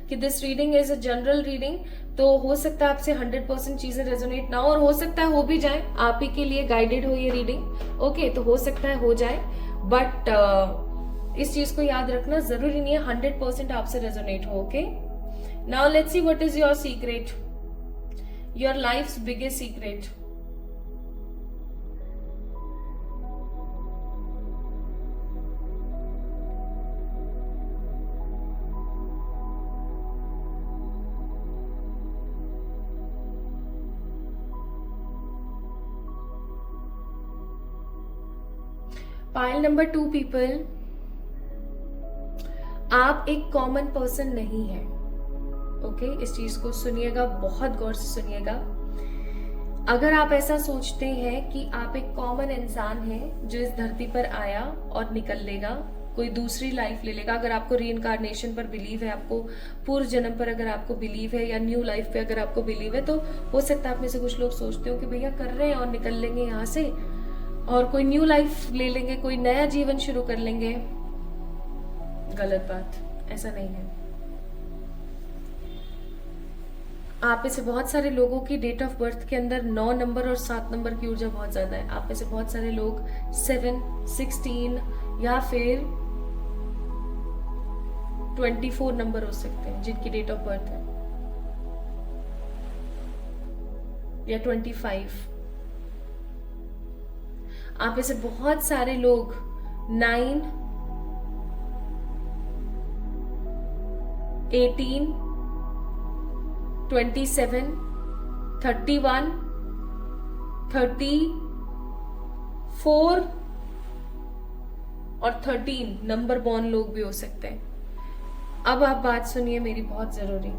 कि this reading is a general reading, तो हो सकता है आपसे 100% चीजें रेजोनेट ना हो, और हो सकता है हो भी जाए, आप ही के लिए गाइडेड हो ये रीडिंग। ओके, तो हो सकता है हो जाए, बट इस चीज को याद रखना, जरूरी नहीं है 100% आपसे रेजोनेट हो। Okay, now let's see what is your secret, your life's biggest secret. Pile number 2 people, आप एक कॉमन पर्सन नहीं है। ओके, इस चीज को सुनिएगा, बहुत गौर से सुनिएगा। अगर आप ऐसा सोचते हैं कि आप एक कॉमन इंसान हैं जो इस धरती पर आया और निकल लेगा, कोई दूसरी लाइफ ले लेगा, अगर आपको रीइंकार्नेशन पर बिलीव है, आपको पूर्व जन्म पर अगर आपको बिलीव है, या न्यू लाइफ पे अगर आपको बिलीव है, तो हो सकता है आप में से कुछ लोग सोचते हो कि भैया कर रहे हैं और निकल लेंगे यहाँ से और कोई न्यू लाइफ ले लेंगे, कोई नया जीवन शुरू कर लेंगे। गलत बात, ऐसा नहीं है। आप में से बहुत सारे लोगों की डेट ऑफ बर्थ के अंदर 9 नंबर और 7 नंबर की ऊर्जा बहुत ज्यादा है। आप में से बहुत सारे लोग 7, 16 या फिर 24 नंबर हो सकते हैं जिनकी डेट ऑफ बर्थ है, या 25। आप में से बहुत सारे लोग 9, 18, 27, 31, 34 और 13 नंबर बॉर्न लोग भी हो सकते हैं। अब आप बात सुनिए मेरी, बहुत जरूरी।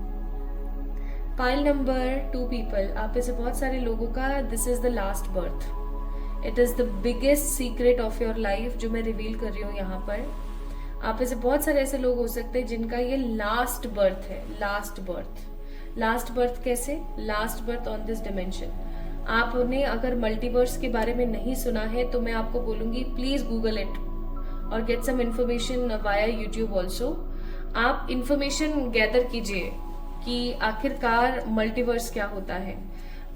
पाइल नंबर 2 पीपल, आप में से बहुत सारे लोगों का this is the last birth. It is the biggest secret of your life जो मैं रिवील कर रही हूँ यहाँ पर। आप में से बहुत सारे ऐसे लोग हो सकते हैं जिनका ये लास्ट बर्थ है। लास्ट बर्थ कैसे? Last birth on this dimension. आपने अगर मल्टीवर्स के बारे में नहीं सुना है तो मैं आपको बोलूंगी प्लीज गूगल इट और get some information via YouTube also. आप इंफॉर्मेशन गैदर कीजिए कि आखिरकार मल्टीवर्स क्या होता है।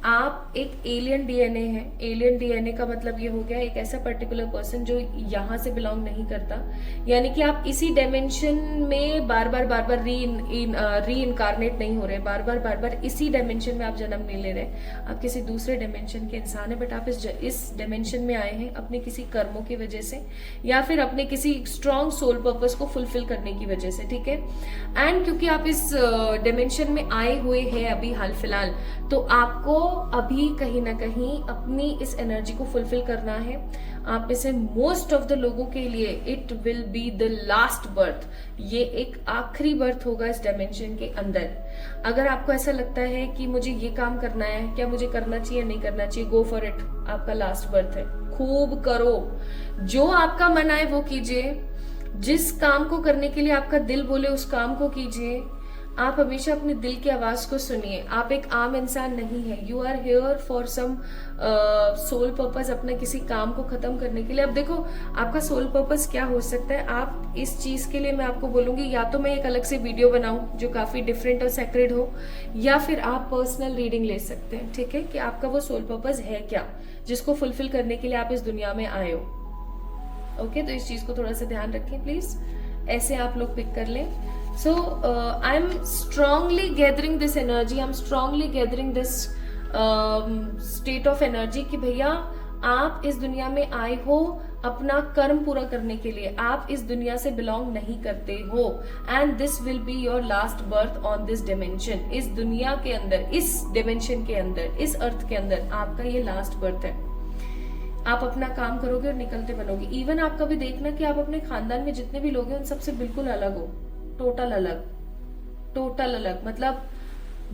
आप एक एलियन डीएनए है। एलियन डीएनए का मतलब ये हो गया एक ऐसा पर्टिकुलर पर्सन जो यहाँ से बिलोंग नहीं करता, यानी कि आप इसी डायमेंशन में बार बार री इनकारनेट नहीं हो रहे, बार बार इसी डायमेंशन में आप जन्म नहीं ले रहे। आप किसी दूसरे डायमेंशन के इंसान है, बट आप इस डायमेंशन में आए हैं अपने किसी कर्मों की वजह से या फिर अपने किसी स्ट्रॉन्ग सोल पर्पस को फुलफिल करने की वजह से, ठीक है। एंड क्योंकि आप इस डायमेंशन में आए हुए हैं अभी हाल फिलहाल, तो आपको अभी कहीं ना कहीं अपनी इस एनर्जी को फुलफिल करना है। आप में से मोस्ट ऑफ द लोगों के लिए it will be the last birth. ये एक आखिरी बर्थ होगा इस डायमेंशन के अंदर। अगर आपको ऐसा लगता है कि मुझे ये काम करना है, क्या मुझे करना चाहिए नहीं करना चाहिए, गो फॉर इट, आपका लास्ट बर्थ है। खूब करो, जो आपका मन आए वो कीजिए, जिस काम को करने के लिए आपका दिल बोले उस काम को कीजिए। आप हमेशा अपने दिल की आवाज को सुनिए। आप एक आम इंसान नहीं है, you are here for some soul purpose, अपने किसी काम को खत्म करने के लिए। अब देखो आपका सोल पर्पस क्या हो सकता है, आप इस चीज के लिए मैं आपको बोलूंगी या तो मैं एक अलग से वीडियो बनाऊं जो काफी डिफरेंट और सेक्रेड हो, या फिर आप पर्सनल रीडिंग ले सकते हैं, ठीक है, कि आपका वो सोल पर्पस है क्या जिसको फुलफिल करने के लिए आप इस दुनिया में आए हो। ओके, तो इस चीज को थोड़ा सा ध्यान रखें प्लीज, ऐसे आप लोग पिक कर लें। So I'm strongly gathering this energy, I'm strongly gathering this state of energy कि भैया आप इस दुनिया में आए हो अपना कर्म पूरा करने के लिए, आप इस दुनिया से बिलोंग नहीं करते हो, and this will be your last birth on this dimension. इस दुनिया के अंदर, इस डिमेंशन के अंदर, इस अर्थ के अंदर आपका ये लास्ट बर्थ है। आप अपना काम करोगे और निकलते बनोगे। इवन आप कभी देखना कि आप अपने खानदान में जितने भी लोग हैं उन सबसे बिल्कुल अलग हो, टोटल अलग, टोटल अलग, मतलब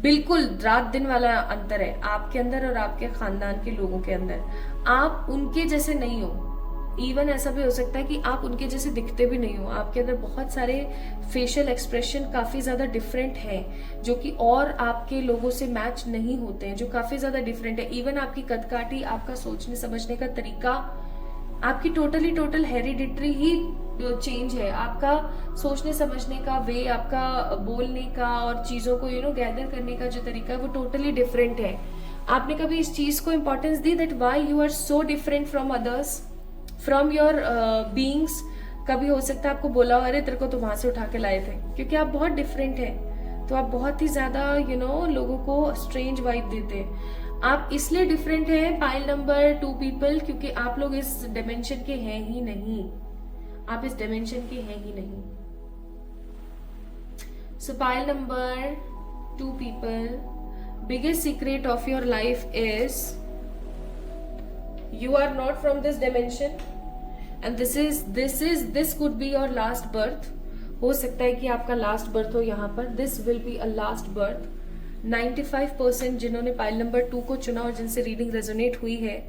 बिल्कुल रात दिन वाला अंतर है आपके अंदर और आपके खानदान के लोगों के अंदर। आप उनके जैसे नहीं हो, इवन ऐसा भी हो सकता है कि आप उनके जैसे दिखते भी नहीं हो। आपके अंदर बहुत सारे फेशियल एक्सप्रेशन काफी ज्यादा डिफरेंट हैं जो कि और आपके लोगों से मैच नहीं होते हैं, जो काफी ज्यादा डिफरेंट है। इवन आपकी कदकाठी, आपका सोचने समझने का तरीका, आपकी टोटल हेरिडिटरी ही चेंज है। आपका सोचने समझने का वे, आपका बोलने का और चीजों को गैदर करने का जो तरीका है वो टोटली डिफरेंट है। आपने कभी इस चीज को इंपॉर्टेंस दी that why you are so different from others, from your beings? कभी हो सकता है आपको बोला हो अरे तेरे को तो वहां से उठा के लाए थे, क्योंकि आप बहुत डिफरेंट हैं, तो आप बहुत ही ज्यादा लोगों को स्ट्रेंज वाइब देते हैं। आप इसलिए डिफरेंट हैं पाइल नंबर 2 पीपल, क्योंकि आप लोग इस डिमेंशन के हैं ही नहीं, आप इस डिमेंशन के हैं ही नहीं। सो pile number 2 people, biggest secret of your life is you are not from this dimension and this could be your last birth। हो सकता है कि आपका लास्ट बर्थ हो यहाँ पर, this will be a last birth। 95% जिन्होंने पाइल नंबर 2 को चुना और जिनसे रीडिंग रेजोनेट हुई है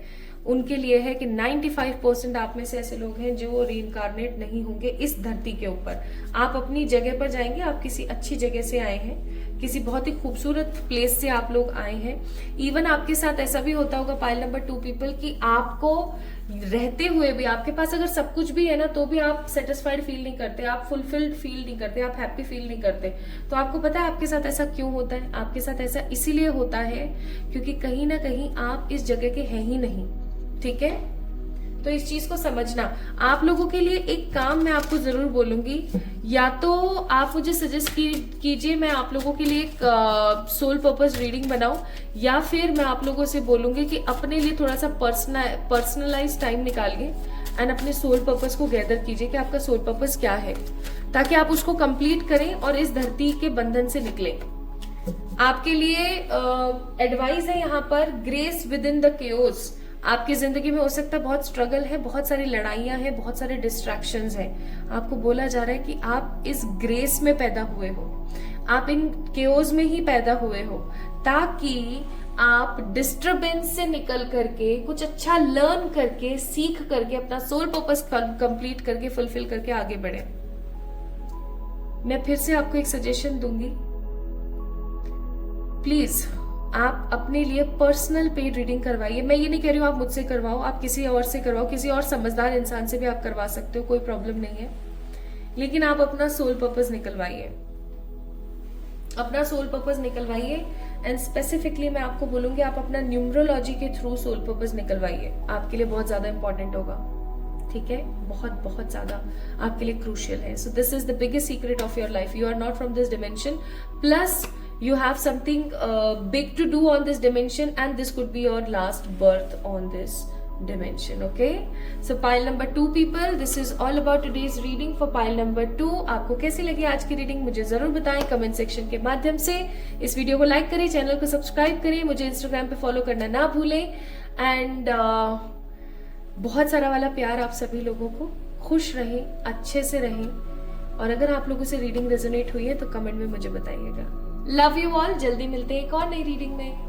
उनके लिए है कि 95% आप में से ऐसे लोग हैं जो रीइंकारनेट नहीं होंगे इस धरती के ऊपर। आप अपनी जगह पर जाएंगे, आप किसी अच्छी जगह से आए हैं, किसी बहुत ही खूबसूरत प्लेस से आप लोग आए हैं। इवन आपके साथ ऐसा भी होता होगा पाइल नंबर 2 पीपल कि आपको रहते हुए भी, आपके पास अगर सब कुछ भी है ना तो भी आप सेटिस्फाइड फील नहीं करते, आप फुलफिल्ड फील नहीं करते, आप हैप्पी फील नहीं करते। तो आपको पता है आपके साथ ऐसा क्यों होता है? आपके साथ ऐसा इसीलिए होता है क्योंकि कहीं ना कहीं आप इस जगह के हैं ही नहीं, ठीक है? तो इस चीज को समझना। आप लोगों के लिए एक काम मैं आपको जरूर बोलूंगी, या तो आप मुझे सजेस्ट कीजिए मैं आप लोगों के लिए एक सोल पर्पस रीडिंग बनाऊं, या फिर मैं आप लोगों से बोलूंगी कि अपने लिए थोड़ा सा पर्सनलाइज टाइम निकालिए एंड अपने सोल पर्पस को गैदर कीजिए कि आपका सोल पर्पस क्या है, ताकि आप उसको कंप्लीट करें और इस धरती के बंधन से निकलें। आपके लिए एडवाइस है यहाँ पर, grace with in the chaos. आपकी जिंदगी में हो सकता है बहुत स्ट्रगल है, बहुत सारी लड़ाइयां हैं, बहुत सारे डिस्ट्रैक्शंस हैं। आपको बोला जा रहा है कि आप इस ग्रेस में पैदा हुए हो, आप इन केओस में ही पैदा हुए हो, ताकि आप डिस्टरबेंस से निकल करके कुछ अच्छा लर्न करके, सीख करके, अपना सोल पर्पस कंप्लीट करके, फुलफिल करके आगे बढ़े। मैं फिर से आपको एक सजेशन दूंगी, प्लीज आप अपने लिए पर्सनल पेड रीडिंग करवाइए। मैं ये नहीं कह रही हूँ आप मुझसे करवाओ, आप किसी और से करवाओ, किसी और समझदार इंसान से भी आप करवा सकते हो, कोई प्रॉब्लम नहीं है, लेकिन आप अपना सोल पर्पस निकलवाइए, अपना सोल पर्पस निकलवाइए। एंड स्पेसिफिकली मैं आपको बोलूंगी आप अपना न्यूमरोलॉजी के थ्रू सोल पर्पस निकलवाइए, आपके लिए बहुत ज्यादा इंपॉर्टेंट होगा, ठीक है? बहुत बहुत ज्यादा आपके लिए क्रूशियल है। So this is the biggest secret of your life, you are not from this dimension, plus you have something big to do on this dimension and this could be your last birth on this dimension, okay? So pile number 2 people, this is all about today's reading for pile number 2। आपको कैसी लगी आज की reading मुझे जरूर बताएं comment section के माध्यम से। इस वीडियो को लाइक करें, चैनल को सब्सक्राइब करें, मुझे इंस्टाग्राम पे फॉलो करना ना भूलें, एंड बहुत सारा वाला प्यार आप सभी लोगों को। खुश रहें, अच्छे से रहें, और अगर आप लोगों से रीडिंग रेजोनेट हुई है तो कमेंट में मुझे बताइएगा। लव यू ऑल, जल्दी मिलते हैं एक और नई रीडिंग में।